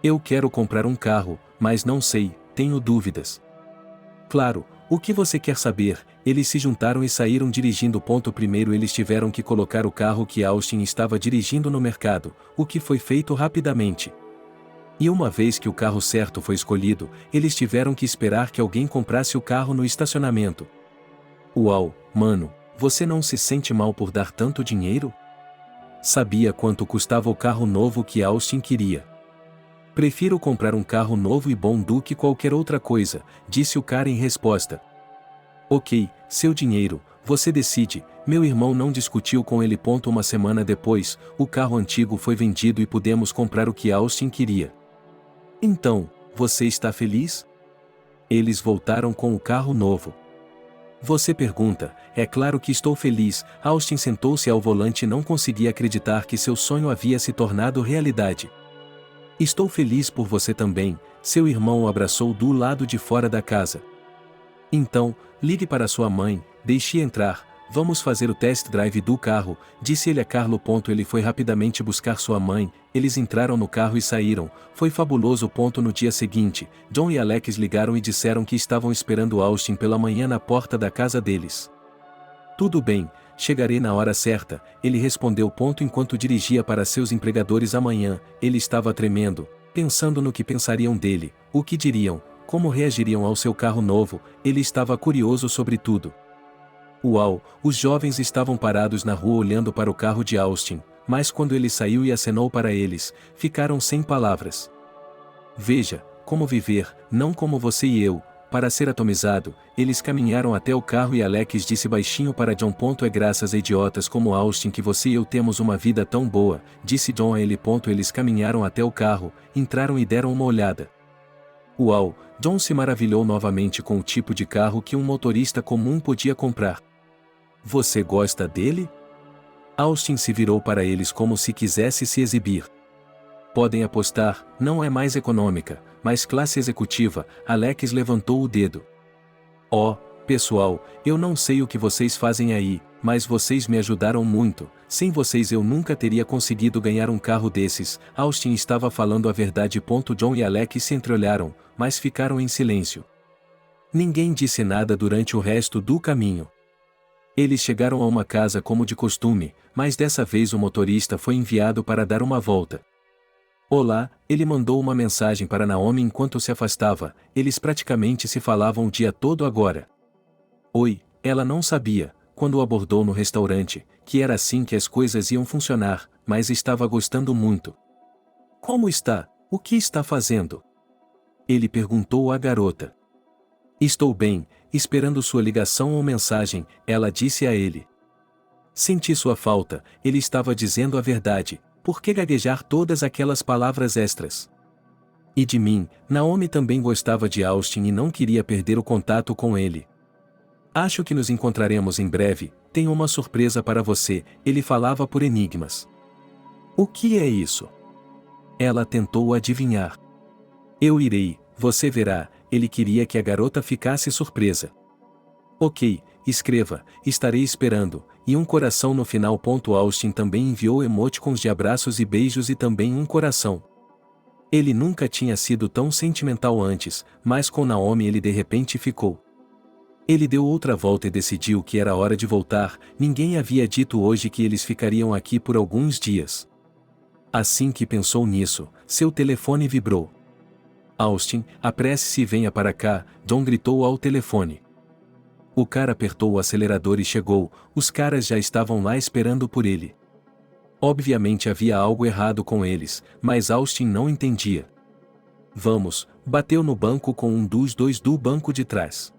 Eu quero comprar um carro, mas não sei, tenho dúvidas. Claro, o que você quer saber? Eles se juntaram e saíram dirigindo. Primeiro eles tiveram que colocar o carro que Austin estava dirigindo no mercado, o que foi feito rapidamente. E uma vez que o carro certo foi escolhido, eles tiveram que esperar que alguém comprasse o carro no estacionamento. Uau, mano, você não se sente mal por dar tanto dinheiro? Sabia quanto custava o carro novo que Austin queria. Prefiro comprar um carro novo e bom do que qualquer outra coisa, disse o cara em resposta. Ok, seu dinheiro, você decide. Meu irmão não discutiu com ele. Uma semana depois, o carro antigo foi vendido e pudemos comprar o que Austin queria. Então, você está feliz? Eles voltaram com o carro novo. Você pergunta, é claro que estou feliz. Austin sentou-se ao volante e não conseguia acreditar que seu sonho havia se tornado realidade. Estou feliz por você também, seu irmão o abraçou do lado de fora da casa. Então, ligue para sua mãe, deixe entrar, vamos fazer o test drive do carro, disse ele a Carlo. Ele foi rapidamente buscar sua mãe, eles entraram no carro e saíram, foi fabuloso. No dia seguinte, John e Alex ligaram e disseram que estavam esperando Austin pela manhã na porta da casa deles. Tudo bem, chegarei na hora certa, ele respondeu. Enquanto dirigia para seus empregadores amanhã, ele estava tremendo, pensando no que pensariam dele, o que diriam, como reagiriam ao seu carro novo, ele estava curioso sobre tudo. Uau, os jovens estavam parados na rua olhando para o carro de Austin, mas quando ele saiu e acenou para eles, ficaram sem palavras. Veja, como viver, não como você e eu, para ser atomizado. Eles caminharam até o carro e Alex disse baixinho para John. É graças a idiotas como Austin que você e eu temos uma vida tão boa, disse John a ele. Eles caminharam até o carro, entraram e deram uma olhada. Uau, John se maravilhou novamente com o tipo de carro que um motorista comum podia comprar. Você gosta dele? Austin se virou para eles como se quisesse se exibir. Podem apostar, não é mais econômica, mas classe executiva. Alex levantou o dedo. Oh, pessoal, eu não sei o que vocês fazem aí, mas vocês me ajudaram muito, sem vocês eu nunca teria conseguido ganhar um carro desses. Austin estava falando a verdade. John e Alex se entreolharam, mas ficaram em silêncio. Ninguém disse nada durante o resto do caminho. Eles chegaram a uma casa como de costume, mas dessa vez o motorista foi enviado para dar uma volta. Olá, ele mandou uma mensagem para Naomi enquanto se afastava, eles praticamente se falavam o dia todo agora. Oi, ela não sabia, quando o abordou no restaurante, que era assim que as coisas iam funcionar, mas estava gostando muito. Como está? O que está fazendo? Ele perguntou à garota. Estou bem, esperando sua ligação ou mensagem, ela disse a ele. Senti sua falta, ele estava dizendo a verdade, por que gaguejar todas aquelas palavras extras? E de mim, Naomi também gostava de Austin e não queria perder o contato com ele. Acho que nos encontraremos em breve, tenho uma surpresa para você, ele falava por enigmas. O que é isso? Ela tentou adivinhar. Eu irei, você verá, ele queria que a garota ficasse surpresa. Ok, escreva, estarei esperando, e um coração no final. Austin também enviou emoticons de abraços e beijos e também um coração. Ele nunca tinha sido tão sentimental antes, mas com Naomi ele de repente ficou. Ele deu outra volta e decidiu que era hora de voltar. Ninguém havia dito hoje que eles ficariam aqui por alguns dias. Assim que pensou nisso, seu telefone vibrou. Austin, apresse-se e venha para cá, John gritou ao telefone. O cara apertou o acelerador e chegou, os caras já estavam lá esperando por ele. Obviamente havia algo errado com eles, mas Austin não entendia. Vamos, bateu no banco com um dos dois do banco de trás.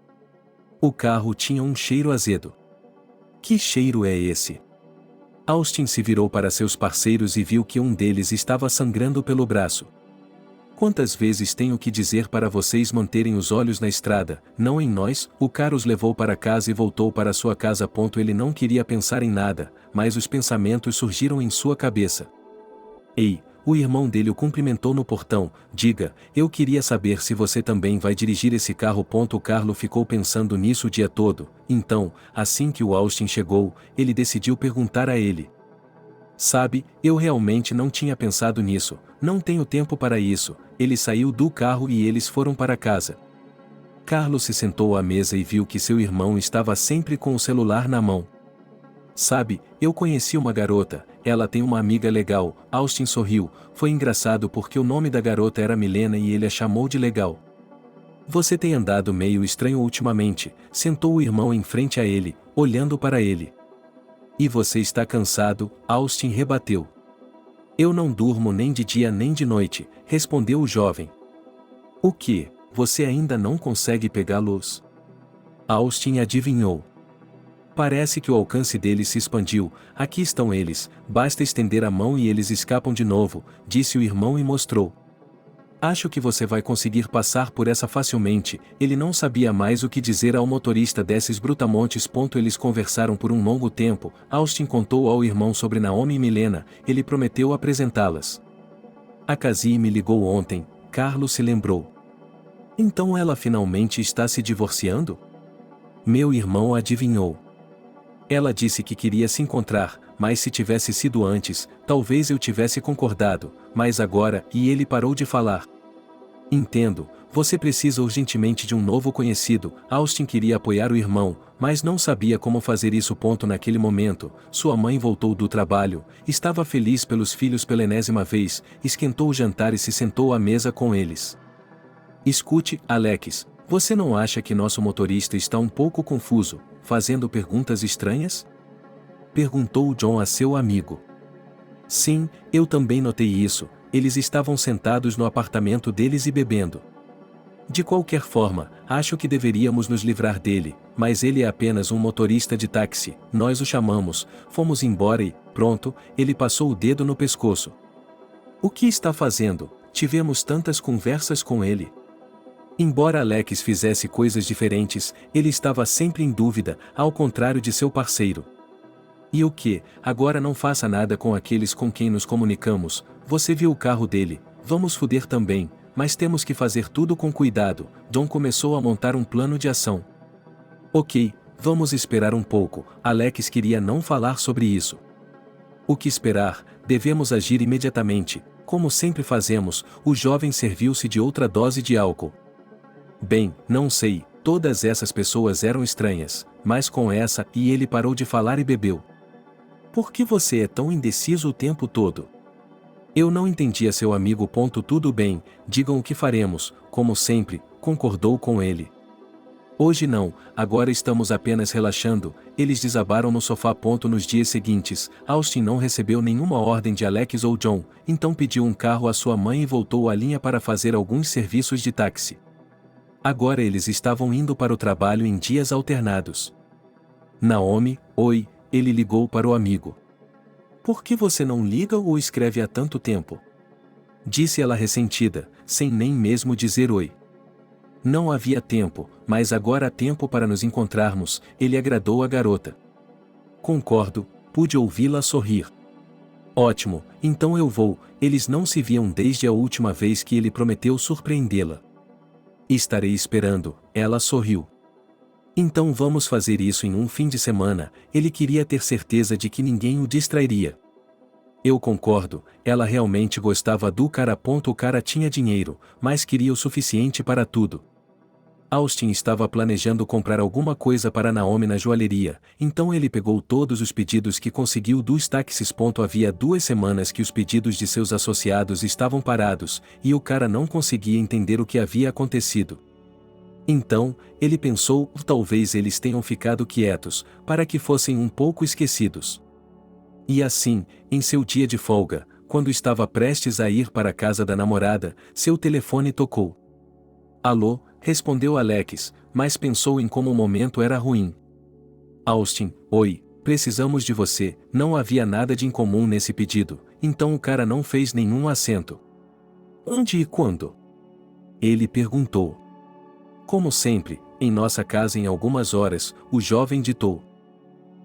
O carro tinha um cheiro azedo. Que cheiro é esse? Austin se virou para seus parceiros e viu que um deles estava sangrando pelo braço. Quantas vezes tenho que dizer para vocês manterem os olhos na estrada, não em nós? O cara os levou para casa e voltou para sua casa. Ele não queria pensar em nada, mas os pensamentos surgiram em sua cabeça. Ei, o irmão dele o cumprimentou no portão, diga, eu queria saber se você também vai dirigir esse carro. O Carlo ficou pensando nisso o dia todo, então, assim que o Austin chegou, ele decidiu perguntar a ele. Sabe, eu realmente não tinha pensado nisso, não tenho tempo para isso. Ele saiu do carro e eles foram para casa. Carlos se sentou à mesa e viu que seu irmão estava sempre com o celular na mão. Sabe, eu conheci uma garota, ela tem uma amiga legal. Austin sorriu, foi engraçado porque o nome da garota era Milena e ele a chamou de legal. Você tem andado meio estranho ultimamente, sentou o irmão em frente a ele, olhando para ele. E você está cansado? Austin rebateu. Eu não durmo nem de dia nem de noite, respondeu o jovem. O que? Você ainda não consegue pegar luz? Austin adivinhou. Parece que o alcance deles se expandiu, aqui estão eles, basta estender a mão e eles escapam de novo, disse o irmão e mostrou. Acho que você vai conseguir passar por essa facilmente. Ele não sabia mais o que dizer ao motorista desses brutamontes. Eles conversaram por um longo tempo. Austin contou ao irmão sobre Naomi e Milena, ele prometeu apresentá-las. A Cassie me ligou ontem, Carlos se lembrou. Então ela finalmente está se divorciando? Meu irmão adivinhou. Ela disse que queria se encontrar, mas se tivesse sido antes, talvez eu tivesse concordado, mas agora, e ele parou de falar. Entendo, você precisa urgentemente de um novo conhecido. Austin queria apoiar o irmão, mas não sabia como fazer isso. Naquele momento, sua mãe voltou do trabalho, estava feliz pelos filhos pela enésima vez, esquentou o jantar e se sentou à mesa com eles. Escute, Alex, você não acha que nosso motorista está um pouco confuso, fazendo perguntas estranhas? Perguntou John a seu amigo. Sim, eu também notei isso. Eles estavam sentados no apartamento deles e bebendo. De qualquer forma, acho que deveríamos nos livrar dele, mas ele é apenas um motorista de táxi, nós o chamamos, fomos embora e, pronto, ele passou o dedo no pescoço. O que está fazendo? Tivemos tantas conversas com ele. Embora Alex fizesse coisas diferentes, ele estava sempre em dúvida, ao contrário de seu parceiro. E o que? Agora não faça nada com aqueles com quem nos comunicamos. Você viu o carro dele, vamos foder também, mas temos que fazer tudo com cuidado. John começou a montar um plano de ação. Ok, vamos esperar um pouco. Alex queria não falar sobre isso. O que esperar? Devemos agir imediatamente. Como sempre fazemos, o jovem serviu-se de outra dose de álcool. Bem, não sei, todas essas pessoas eram estranhas, mas com essa, e ele parou de falar e bebeu. Por que você é tão indeciso o tempo todo? Eu não entendia seu amigo. Tudo bem, digam o que faremos, como sempre, concordou com ele. Hoje não, agora estamos apenas relaxando. Eles desabaram no sofá. Nos dias seguintes, Austin não recebeu nenhuma ordem de Alex ou John, então pediu um carro à sua mãe e voltou à linha para fazer alguns serviços de táxi. Agora eles estavam indo para o trabalho em dias alternados. Naomi, oi, ele ligou para o amigo. Por que você não liga ou escreve há tanto tempo? Disse ela ressentida, sem nem mesmo dizer oi. Não havia tempo, mas agora há tempo para nos encontrarmos, ele agradou a garota. Concordo, pude ouvi-la sorrir. Ótimo, então eu vou, eles não se viam desde a última vez que ele prometeu surpreendê-la. Estarei esperando, ela sorriu. Então vamos fazer isso em um fim de semana, ele queria ter certeza de que ninguém o distrairia. Eu concordo, ela realmente gostava do cara. O cara tinha dinheiro, mas queria o suficiente para tudo. Austin estava planejando comprar alguma coisa para Naomi na joalheria, então ele pegou todos os pedidos que conseguiu dos táxis. Havia 2 semanas que os pedidos de seus associados estavam parados, e o cara não conseguia entender o que havia acontecido. Então, ele pensou, talvez eles tenham ficado quietos, para que fossem um pouco esquecidos. E assim, em seu dia de folga, quando estava prestes a ir para a casa da namorada, seu telefone tocou. Alô, respondeu Alex, mas pensou em como o momento era ruim. Austin, oi, precisamos de você. Não havia nada de incomum nesse pedido, então o cara não fez nenhum acento. Onde e quando? Ele perguntou. Como sempre, em nossa casa em algumas horas, o jovem ditou.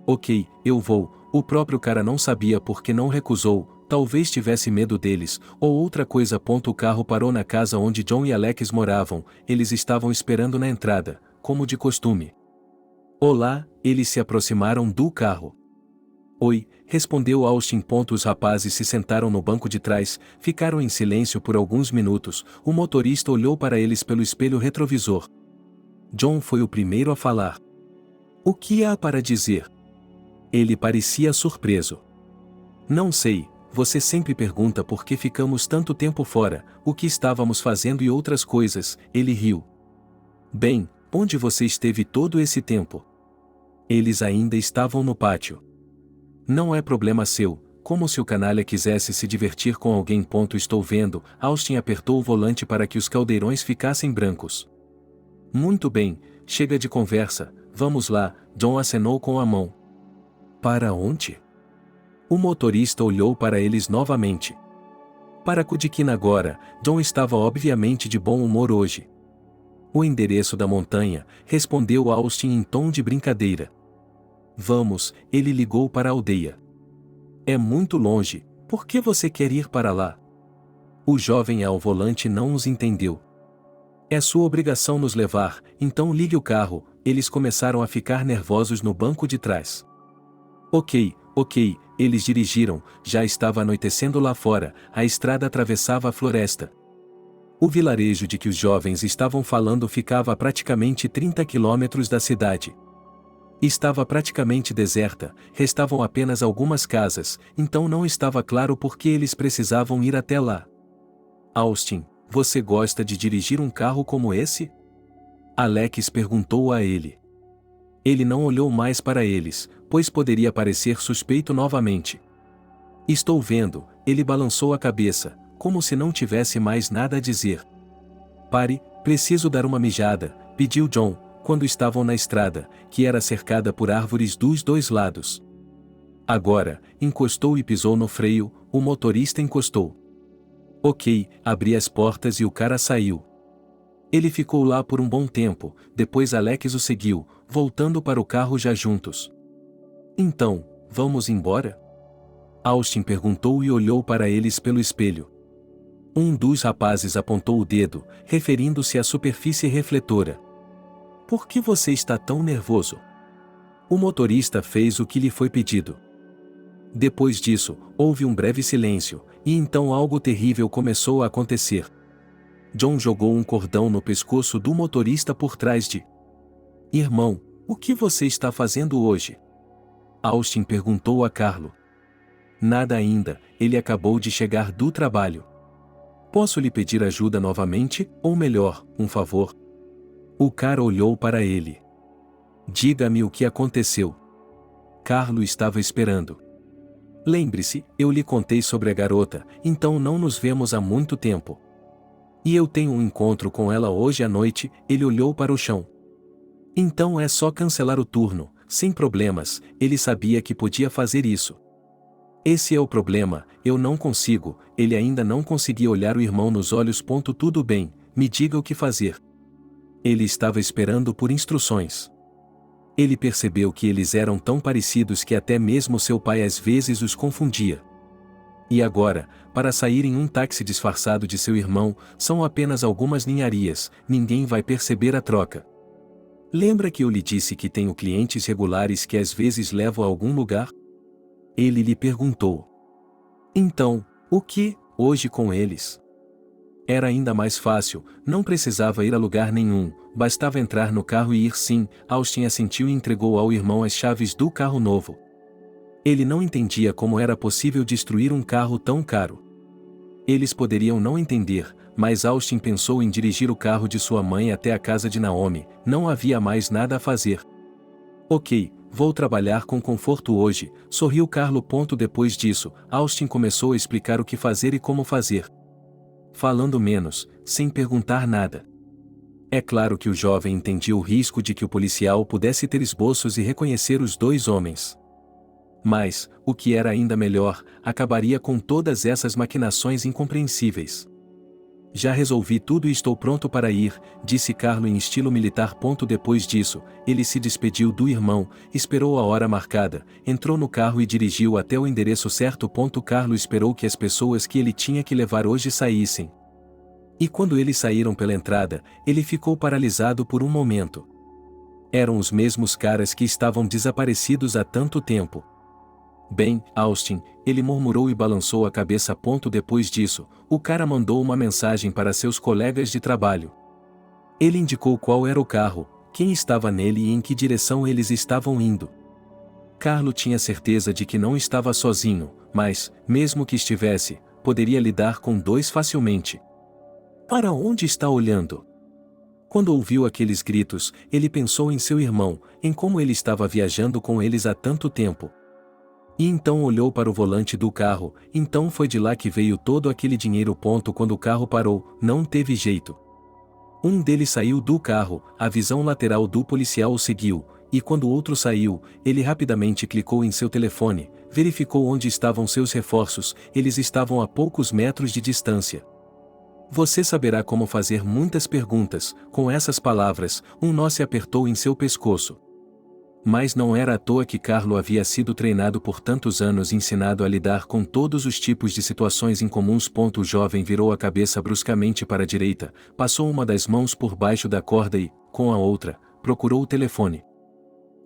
Ok, eu vou. O próprio cara não sabia por que não recusou, talvez tivesse medo deles, ou outra coisa. O carro parou na casa onde John e Alex moravam, eles estavam esperando na entrada, como de costume. Olá, eles se aproximaram do carro. Oi, respondeu Austin. Os rapazes se sentaram no banco de trás, ficaram em silêncio por alguns minutos, o motorista olhou para eles pelo espelho retrovisor. John foi o primeiro a falar. O que há para dizer? Ele parecia surpreso. Não sei, você sempre pergunta por que ficamos tanto tempo fora, o que estávamos fazendo e outras coisas, ele riu. Bem, onde você esteve todo esse tempo? Eles ainda estavam no pátio. Não é problema seu, como se o canalha quisesse se divertir com alguém. Estou vendo, Austin apertou o volante para que os caldeirões ficassem brancos. Muito bem, chega de conversa, vamos lá, John acenou com a mão. Para onde? O motorista olhou para eles novamente. Para Kudikina agora, John estava obviamente de bom humor hoje. O endereço da montanha, respondeu Austin em tom de brincadeira. Vamos, ele ligou para a aldeia. É muito longe, por que você quer ir para lá? O jovem ao volante não os entendeu. É sua obrigação nos levar, então ligue o carro. Eles começaram a ficar nervosos no banco de trás. Ok, eles dirigiram, já estava anoitecendo lá fora, a estrada atravessava a floresta. O vilarejo de que os jovens estavam falando ficava a praticamente 30 quilômetros da cidade. Estava praticamente deserta, restavam apenas algumas casas, então não estava claro por que eles precisavam ir até lá. Austin, você gosta de dirigir um carro como esse? Alex perguntou a ele. Ele não olhou mais para eles, pois poderia parecer suspeito novamente. Estou vendo, ele balançou a cabeça, como se não tivesse mais nada a dizer. Pare, preciso dar uma mijada, pediu John, quando estavam na estrada, que era cercada por árvores dos dois lados. Agora, encostou e pisou no freio, o motorista encostou. Ok, abri as portas e o cara saiu. Ele ficou lá por um bom tempo, depois Alex o seguiu, voltando para o carro já juntos. Então, vamos embora? Austin perguntou e olhou para eles pelo espelho. Um dos rapazes apontou o dedo, referindo-se à superfície refletora. Por que você está tão nervoso? O motorista fez o que lhe foi pedido. Depois disso, houve um breve silêncio, e então algo terrível começou a acontecer. John jogou um cordão no pescoço do motorista por trás de... Irmão, o que você está fazendo hoje? Austin perguntou a Carlo. Nada ainda, ele acabou de chegar do trabalho. Posso lhe pedir ajuda novamente, ou melhor, um favor? O cara olhou para ele. Diga-me o que aconteceu. Carlo estava esperando. Lembre-se, eu lhe contei sobre a garota, então não nos vemos há muito tempo. E eu tenho um encontro com ela hoje à noite, ele olhou para o chão. Então é só cancelar o turno, sem problemas, ele sabia que podia fazer isso. Esse é o problema, eu não consigo, ele ainda não conseguia olhar o irmão nos olhos. Tudo bem, me diga o que fazer. Ele estava esperando por instruções. Ele percebeu que eles eram tão parecidos que até mesmo seu pai às vezes os confundia. E agora, para sair em um táxi disfarçado de seu irmão, são apenas algumas ninharias, ninguém vai perceber a troca. Lembra que eu lhe disse que tenho clientes regulares que às vezes levo a algum lugar? Ele lhe perguntou. Então, o que, hoje com eles? Era ainda mais fácil, não precisava ir a lugar nenhum, bastava entrar no carro e ir. Sim, Austin assentiu e entregou ao irmão as chaves do carro novo. Ele não entendia como era possível destruir um carro tão caro. Eles poderiam não entender, mas Austin pensou em dirigir o carro de sua mãe até a casa de Naomi, não havia mais nada a fazer. Ok, vou trabalhar com conforto hoje, sorriu Carlo. Depois disso, Austin começou a explicar o que fazer e como fazer. Falando menos, sem perguntar nada. É claro que o jovem entendia o risco de que o policial pudesse ter esboços e reconhecer os dois homens. Mas, o que era ainda melhor, acabaria com todas essas maquinações incompreensíveis. Já resolvi tudo e estou pronto para ir, disse Carlo em estilo militar. Depois disso, ele se despediu do irmão, esperou a hora marcada, entrou no carro e dirigiu até o endereço certo. Carlo esperou que as pessoas que ele tinha que levar hoje saíssem. E quando eles saíram pela entrada, ele ficou paralisado por um momento. Eram os mesmos caras que estavam desaparecidos há tanto tempo. Bem, Austin, ele murmurou e balançou a cabeça. Depois disso, o cara mandou uma mensagem para seus colegas de trabalho. Ele indicou qual era o carro, quem estava nele e em que direção eles estavam indo. Carlo tinha certeza de que não estava sozinho, mas, mesmo que estivesse, poderia lidar com dois facilmente. Para onde está olhando? Quando ouviu aqueles gritos, ele pensou em seu irmão, em como ele estava viajando com eles há tanto tempo. E então olhou para o volante do carro, então foi de lá que veio todo aquele dinheiro. Quando o carro parou, não teve jeito. Um deles saiu do carro, a visão lateral do policial o seguiu, e quando o outro saiu, ele rapidamente clicou em seu telefone, verificou onde estavam seus reforços, eles estavam a poucos metros de distância. Você saberá como fazer muitas perguntas. Com essas palavras, um nó se apertou em seu pescoço. Mas não era à toa que Carlo havia sido treinado por tantos anos e ensinado a lidar com todos os tipos de situações incomuns. O jovem virou a cabeça bruscamente para a direita, passou uma das mãos por baixo da corda e, com a outra, procurou o telefone.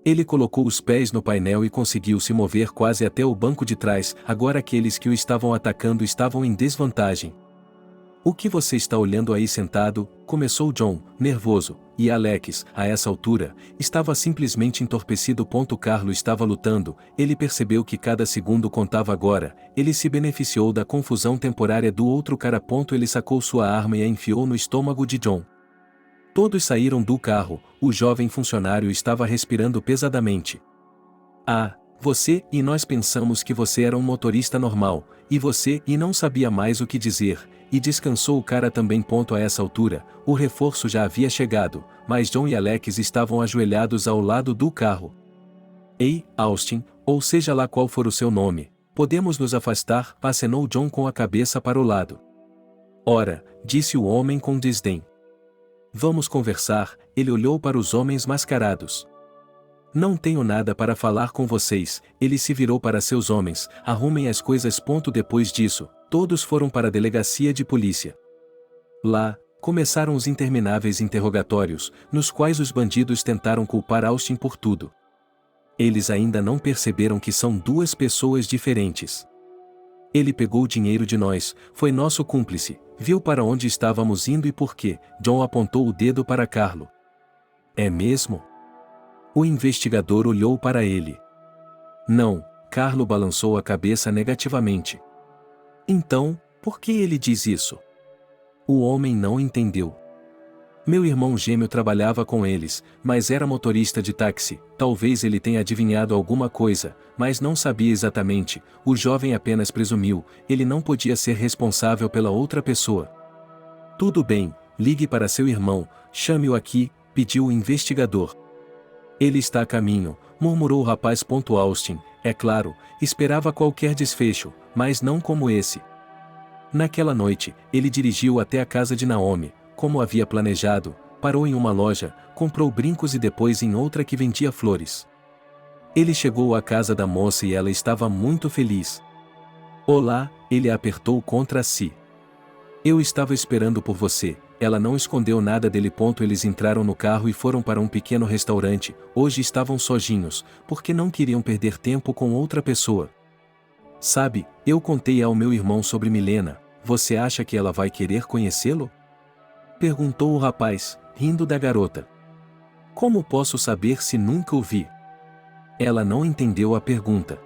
Ele colocou os pés no painel e conseguiu se mover quase até o banco de trás. Agora aqueles que o estavam atacando estavam em desvantagem. "O que você está olhando aí sentado?" começou John, nervoso, e Alex, a essa altura, estava simplesmente entorpecido. Carlo estava lutando, ele percebeu que cada segundo contava agora, ele se beneficiou da confusão temporária do outro cara. Ele sacou sua arma e a enfiou no estômago de John. Todos saíram do carro, o jovem funcionário estava respirando pesadamente. "Ah, você e nós pensamos que você era um motorista normal, e você e não sabia mais o que dizer." E descansou o cara também. A essa altura, o reforço já havia chegado, mas John e Alex estavam ajoelhados ao lado do carro. "Ei, Austin, ou seja lá qual for o seu nome, podemos nos afastar?" acenou John com a cabeça para o lado. "Ora", disse o homem com desdém. "Vamos conversar." Ele olhou para os homens mascarados. "Não tenho nada para falar com vocês." Ele se virou para seus homens: "Arrumem as coisas." Depois disso, todos foram para a delegacia de polícia. Lá, começaram os intermináveis interrogatórios, nos quais os bandidos tentaram culpar Austin por tudo. Eles ainda não perceberam que são duas pessoas diferentes. "Ele pegou o dinheiro de nós, foi nosso cúmplice, viu para onde estávamos indo e por quê." John apontou o dedo para Carlo. "É mesmo?" O investigador olhou para ele. "Não." Carlo balançou a cabeça negativamente. "Então, por que ele diz isso?" O homem não entendeu. "Meu irmão gêmeo trabalhava com eles, mas era motorista de táxi. Talvez ele tenha adivinhado alguma coisa, mas não sabia exatamente." O jovem apenas presumiu, ele não podia ser responsável pela outra pessoa. "Tudo bem, ligue para seu irmão, chame-o aqui", pediu o investigador. "Ele está a caminho", murmurou o rapaz. Austin, é claro, esperava qualquer desfecho, mas não como esse. Naquela noite, ele dirigiu até a casa de Naomi, como havia planejado, parou em uma loja, comprou brincos e depois em outra que vendia flores. Ele chegou à casa da moça e ela estava muito feliz. "Olá", ele a apertou contra si. "Eu estava esperando por você." Ela não escondeu nada dele. Eles entraram no carro e foram para um pequeno restaurante. Hoje estavam sozinhos, porque não queriam perder tempo com outra pessoa. "Sabe, eu contei ao meu irmão sobre Milena. Você acha que ela vai querer conhecê-lo?" perguntou o rapaz, rindo da garota. "Como posso saber se nunca o vi?" Ela não entendeu a pergunta.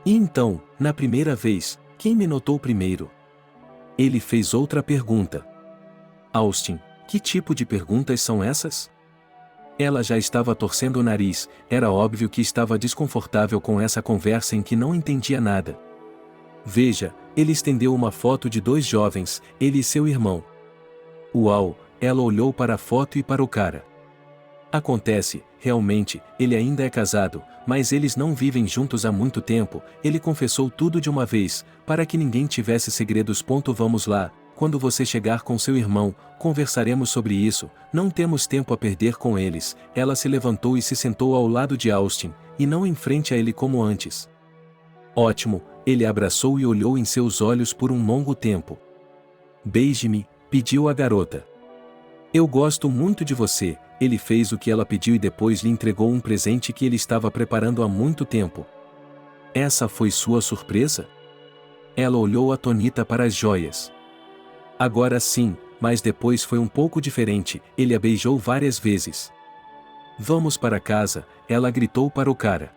"E então, na primeira vez, quem me notou primeiro?" Ele fez outra pergunta. "Austin, que tipo de perguntas são essas?" Ela já estava torcendo o nariz, era óbvio que estava desconfortável com essa conversa em que não entendia nada. "Veja", ele estendeu uma foto de dois jovens, ele e seu irmão. "Uau", ela olhou para a foto e para o cara. "Acontece, realmente, ele ainda é casado, mas eles não vivem juntos há muito tempo." Ele confessou tudo de uma vez, para que ninguém tivesse segredos. "Vamos lá. Quando você chegar com seu irmão, conversaremos sobre isso, não temos tempo a perder com eles." Ela se levantou e se sentou ao lado de Austin, e não em frente a ele como antes. "Ótimo", ele abraçou e olhou em seus olhos por um longo tempo. "Beije-me", pediu a garota. "Eu gosto muito de você." Ele fez o que ela pediu e depois lhe entregou um presente que ele estava preparando há muito tempo. "Essa foi sua surpresa?" Ela olhou atônita para as joias. "Agora sim, mas depois foi um pouco diferente." Ele a beijou várias vezes. "Vamos para casa", ela gritou para o cara.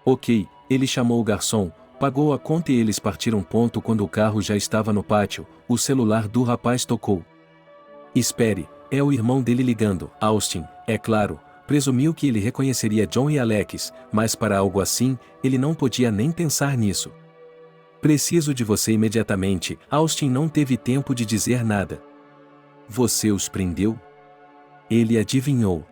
"Ok", ele chamou o garçom, pagou a conta e eles partiram. Quando o carro já estava no pátio, o celular do rapaz tocou. "Espere, é o irmão dele ligando." Austin, é claro, presumiu que ele reconheceria John e Alex, mas para algo assim, ele não podia nem pensar nisso. "Preciso de você imediatamente." Austin não teve tempo de dizer nada. "Você os prendeu?" Ele adivinhou.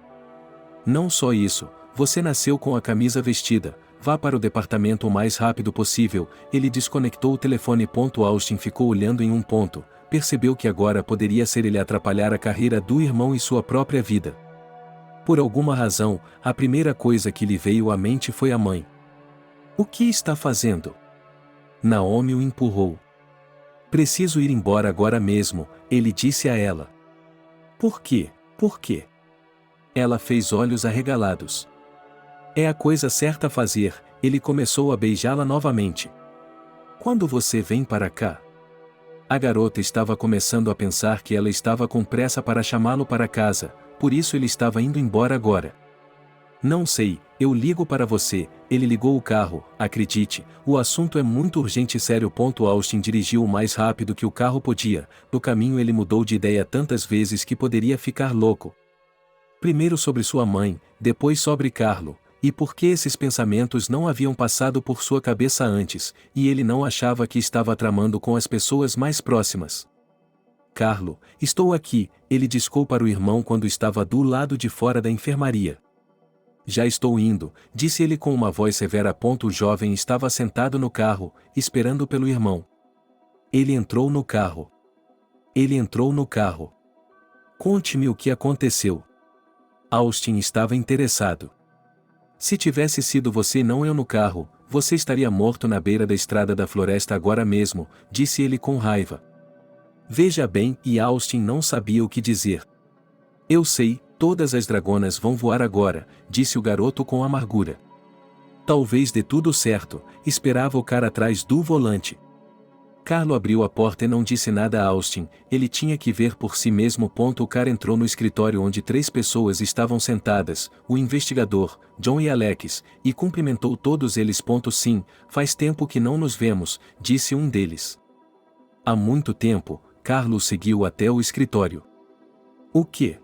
"Não só isso, você nasceu com a camisa vestida, vá para o departamento o mais rápido possível. Ele desconectou o telefone. Austin ficou olhando em um ponto, percebeu que agora poderia ser ele atrapalhar a carreira do irmão e sua própria vida. Por alguma razão, a primeira coisa que lhe veio à mente foi a mãe. O que está fazendo? Naomi o empurrou. Preciso ir embora agora mesmo, ele disse a ela. Por quê? Por quê? Ela fez olhos arregalados. É a coisa certa a fazer, ele começou a beijá-la novamente. Quando você vem para cá? A garota estava começando a pensar que ela estava com pressa para chamá-lo para casa, por isso ele estava indo embora agora. Não sei, eu ligo para você. Ele ligou o carro, acredite, o assunto é muito urgente e sério. Austin dirigiu o mais rápido que o carro podia, no caminho ele mudou de ideia tantas vezes que poderia ficar louco. Primeiro sobre sua mãe, depois sobre Carlo, e por que esses pensamentos não haviam passado por sua cabeça antes, e ele não achava que estava tramando com as pessoas mais próximas. Carlo, estou aqui, ele discou para o irmão quando estava do lado de fora da enfermaria. Já estou indo, disse ele com uma voz severa. O jovem estava sentado no carro, esperando pelo irmão. Ele entrou no carro. Conte-me o que aconteceu. Austin estava interessado. Se tivesse sido você, não eu no carro, você estaria morto na beira da estrada da floresta agora mesmo, disse ele com raiva. Veja bem, e Austin não sabia o que dizer. Eu sei, todas as dragonas vão voar agora, disse o garoto com amargura. Talvez dê tudo certo, esperava o cara atrás do volante. Carlo abriu a porta e não disse nada a Austin, ele tinha que ver por si mesmo. O cara entrou no escritório onde 3 pessoas estavam sentadas, o investigador, John e Alex, e cumprimentou todos eles. Sim, faz tempo que não nos vemos, disse um deles. Há muito tempo, Carlo seguiu até o escritório. O quê?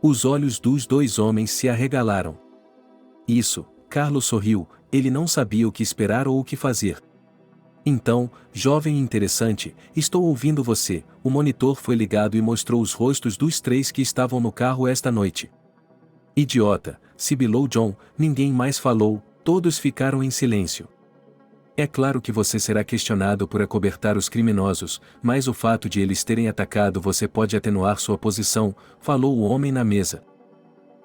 Os olhos dos 2 homens se arregalaram. Isso, Carlo sorriu, ele não sabia o que esperar ou o que fazer. Então, jovem interessante, estou ouvindo você. O monitor foi ligado e mostrou os rostos dos 3 que estavam no carro esta noite. Idiota, sibilou John, ninguém mais falou, todos ficaram em silêncio. É claro que você será questionado por acobertar os criminosos, mas o fato de eles terem atacado você pode atenuar sua posição, falou o homem na mesa.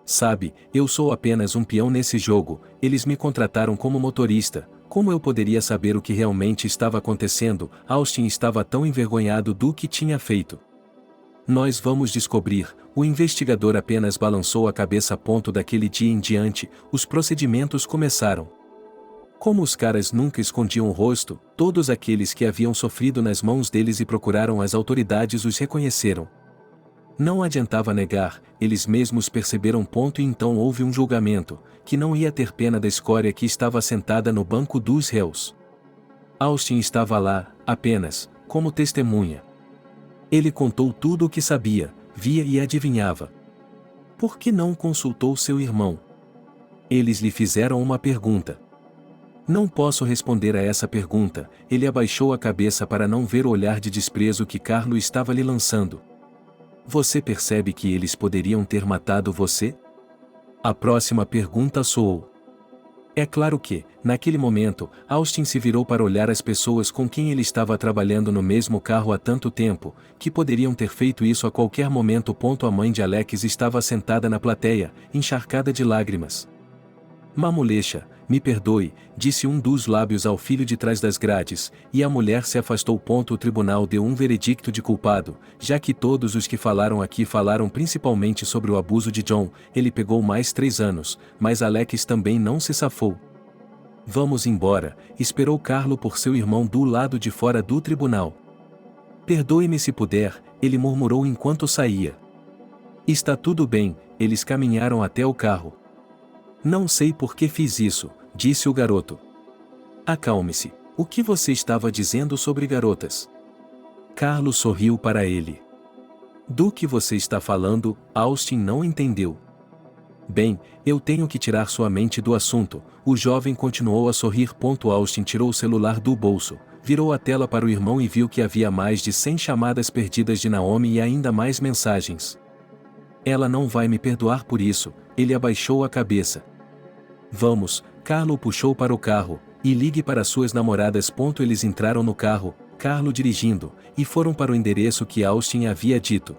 Sabe, eu sou apenas um peão nesse jogo, eles me contrataram como motorista. Como eu poderia saber o que realmente estava acontecendo? Austin estava tão envergonhado do que tinha feito. Nós vamos descobrir, o investigador apenas balançou a cabeça. Daquele dia em diante, os procedimentos começaram. Como os caras nunca escondiam o rosto, todos aqueles que haviam sofrido nas mãos deles e procuraram as autoridades os reconheceram. Não adiantava negar, eles mesmos perceberam. E então houve um julgamento, que não ia ter pena da escória que estava sentada no banco dos réus. Austin estava lá, apenas, como testemunha. Ele contou tudo o que sabia, via e adivinhava. Por que não consultou seu irmão? Eles lhe fizeram uma pergunta. Não posso responder a essa pergunta, ele abaixou a cabeça para não ver o olhar de desprezo que Carlo estava lhe lançando. Você percebe que eles poderiam ter matado você? A próxima pergunta soou. É claro que, naquele momento, Austin se virou para olhar as pessoas com quem ele estava trabalhando no mesmo carro há tanto tempo, que poderiam ter feito isso a qualquer momento. A mãe de Alex estava sentada na plateia, encharcada de lágrimas. Mamulecha, me perdoe, disse um dos lábios ao filho de trás das grades, e a mulher se afastou. O tribunal deu um veredicto de culpado, já que todos os que falaram aqui falaram principalmente sobre o abuso de John. Ele pegou mais 3 anos, mas Alex também não se safou. Vamos embora, esperou Carlo por seu irmão do lado de fora do tribunal. Perdoe-me se puder, ele murmurou enquanto saía. Está tudo bem, eles caminharam até o carro. Não sei por que fiz isso, disse o garoto. Acalme-se, o que você estava dizendo sobre garotas? Carlo sorriu para ele. Do que você está falando? Austin não entendeu. Bem, eu tenho que tirar sua mente do assunto, o jovem continuou a sorrir. Austin tirou o celular do bolso, virou a tela para o irmão e viu que havia mais de 100 chamadas perdidas de Naomi e ainda mais mensagens. Ela não vai me perdoar por isso, ele abaixou a cabeça. Vamos, Carlo o puxou para o carro, e ligue para suas namoradas. Eles entraram no carro, Carlo dirigindo, e foram para o endereço que Austin havia dito.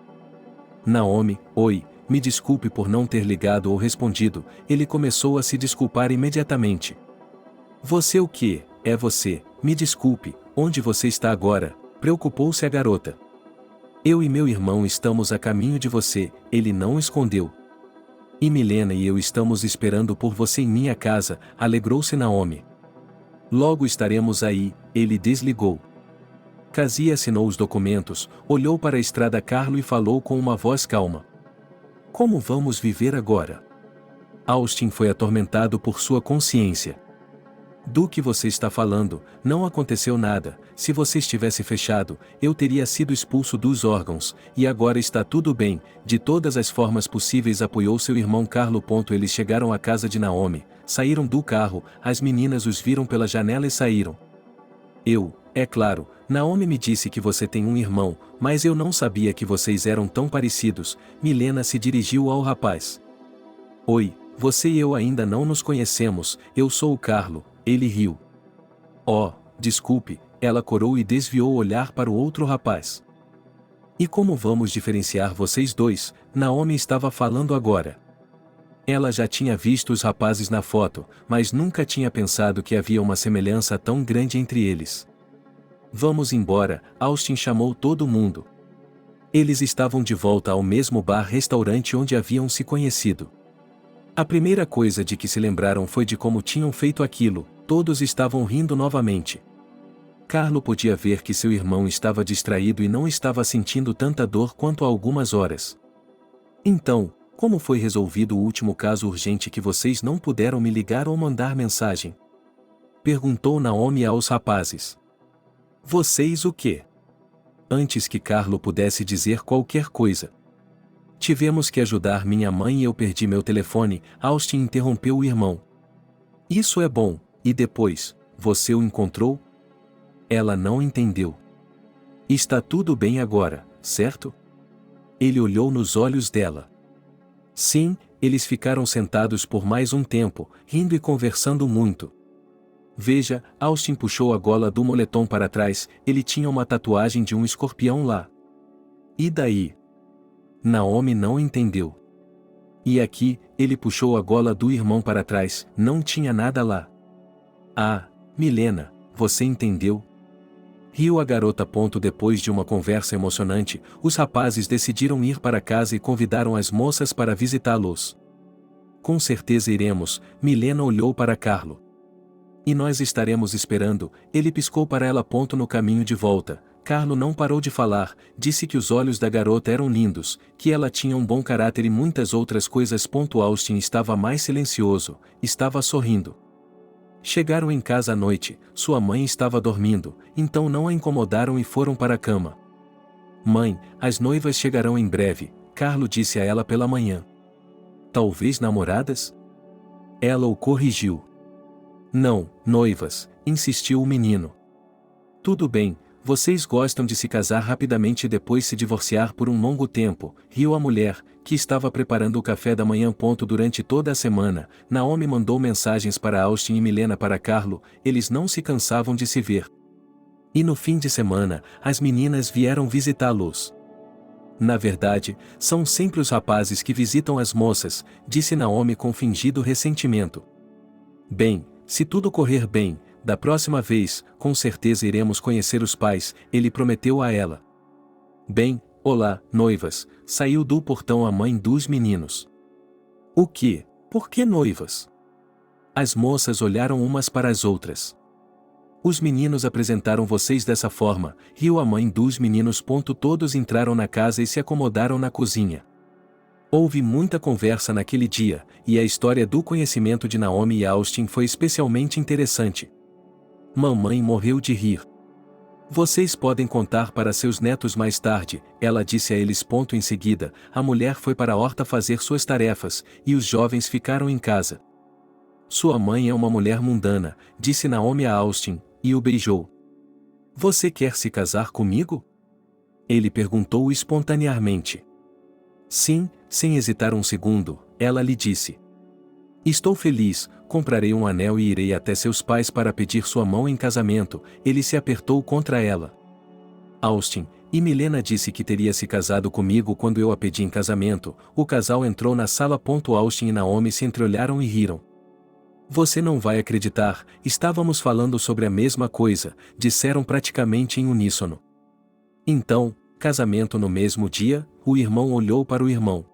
Naomi, oi, me desculpe por não ter ligado ou respondido, ele começou a se desculpar imediatamente. Você o quê? É você, me desculpe, onde você está agora? Preocupou-se a garota. Eu e meu irmão estamos a caminho de você, ele não escondeu. E Milena e eu estamos esperando por você em minha casa, alegrou-se Naomi. Logo estaremos aí, ele desligou. Cassie assinou os documentos, olhou para a estrada Carlo e falou com uma voz calma. Como vamos viver agora? Austin foi atormentado por sua consciência. Do que você está falando, não aconteceu nada, se você estivesse fechado, eu teria sido expulso dos órgãos, e agora está tudo bem, de todas as formas possíveis apoiou seu irmão Carlo. Eles chegaram à casa de Naomi, saíram do carro, as meninas os viram pela janela e saíram. É claro, Naomi me disse que você tem um irmão, mas eu não sabia que vocês eram tão parecidos. Milena se dirigiu ao rapaz. Oi, você e eu ainda não nos conhecemos, eu sou o Carlo, ele riu. Oh, desculpe, ela corou e desviou o olhar para o outro rapaz. E como vamos diferenciar vocês dois? Naomi estava falando agora. Ela já tinha visto os rapazes na foto, mas nunca tinha pensado que havia uma semelhança tão grande entre eles. Vamos embora, Austin chamou todo mundo. Eles estavam de volta ao mesmo bar-restaurante onde haviam se conhecido. A primeira coisa de que se lembraram foi de como tinham feito aquilo, todos estavam rindo novamente. Carlo podia ver que seu irmão estava distraído e não estava sentindo tanta dor quanto há algumas horas. Então, como foi resolvido o último caso urgente que vocês não puderam me ligar ou mandar mensagem? Perguntou Naomi aos rapazes. Vocês o quê? Antes que Carlo pudesse dizer qualquer coisa. Tivemos que ajudar minha mãe e eu perdi meu telefone, Austin interrompeu o irmão. Isso é bom, e depois, você o encontrou? Ela não entendeu. Está tudo bem agora, certo? Ele olhou nos olhos dela. Sim, eles ficaram sentados por mais um tempo, rindo e conversando muito. Veja, Austin puxou a gola do moletom para trás, ele tinha uma tatuagem de um escorpião lá. E daí? Naomi não entendeu. E aqui, ele puxou a gola do irmão para trás, não tinha nada lá. Ah, Milena, você entendeu? Riu a garota. Depois de uma conversa emocionante, os rapazes decidiram ir para casa e convidaram as moças para visitá-los. Com certeza iremos, Milena olhou para Carlo. E nós estaremos esperando, ele piscou para ela. No caminho de volta, Carlo não parou de falar, disse que os olhos da garota eram lindos, que ela tinha um bom caráter e muitas outras coisas. Austin estava mais silencioso, estava sorrindo. Chegaram em casa à noite, sua mãe estava dormindo, então não a incomodaram e foram para a cama. Mãe, as noivas chegarão em breve, Carlo disse a ela pela manhã. Talvez namoradas? Ela o corrigiu. Não, noivas, insistiu o menino. Tudo bem, vocês gostam de se casar rapidamente e depois se divorciar por um longo tempo, riu a mulher, que estava preparando o café da manhã. Durante toda a semana, Naomi mandou mensagens para Austin e Milena para Carlo, eles não se cansavam de se ver. E no fim de semana, as meninas vieram visitá-los. Na verdade, são sempre os rapazes que visitam as moças, disse Naomi com fingido ressentimento. Bem, se tudo correr bem, da próxima vez, com certeza iremos conhecer os pais, ele prometeu a ela. Bem, olá, noivas, saiu do portão a mãe dos meninos. O quê? Por que noivas? As moças olharam umas para as outras. Os meninos apresentaram vocês dessa forma, riu a mãe dos meninos. Todos entraram na casa e se acomodaram na cozinha. Houve muita conversa naquele dia, e a história do conhecimento de Naomi e Austin foi especialmente interessante. Mamãe morreu de rir. Vocês podem contar para seus netos mais tarde, ela disse a eles. Em seguida, a mulher foi para a horta fazer suas tarefas, e os jovens ficaram em casa. Sua mãe é uma mulher mundana, disse Naomi a Austin, e o beijou. Você quer se casar comigo? Ele perguntou espontaneamente. Sim, sem hesitar um segundo, ela lhe disse. Estou feliz, comprarei um anel e irei até seus pais para pedir sua mão em casamento. Ele se apertou contra ela. Austin e Milena disse que teria se casado comigo quando eu a pedi em casamento. O casal entrou na sala. Austin e Naomi se entreolharam e riram. Você não vai acreditar, estávamos falando sobre a mesma coisa, disseram praticamente em uníssono. Então, casamento no mesmo dia? O irmão olhou para o irmão.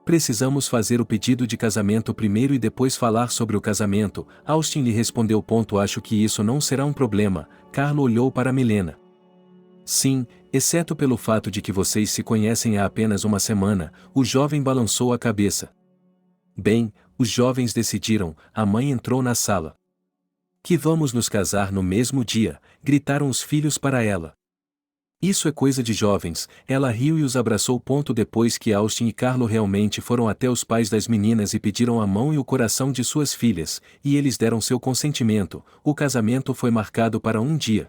Precisamos fazer o pedido de casamento primeiro e depois falar sobre o casamento. Austin lhe respondeu. Acho que isso não será um problema. Carlo olhou para Milena. Sim, exceto pelo fato de que vocês se conhecem há apenas uma semana. O jovem balançou a cabeça. Bem, os jovens decidiram. A mãe entrou na sala. Que vamos nos casar no mesmo dia, gritaram os filhos para ela. Isso é coisa de jovens. Ela riu e os abraçou. Depois que Austin e Carlo realmente foram até os pais das meninas e pediram a mão e o coração de suas filhas, e eles deram seu consentimento, o casamento foi marcado para um dia.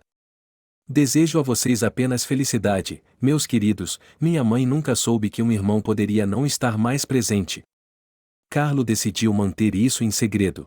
Desejo a vocês apenas felicidade, meus queridos. Minha mãe nunca soube que um irmão poderia não estar mais presente. Carlo decidiu manter isso em segredo.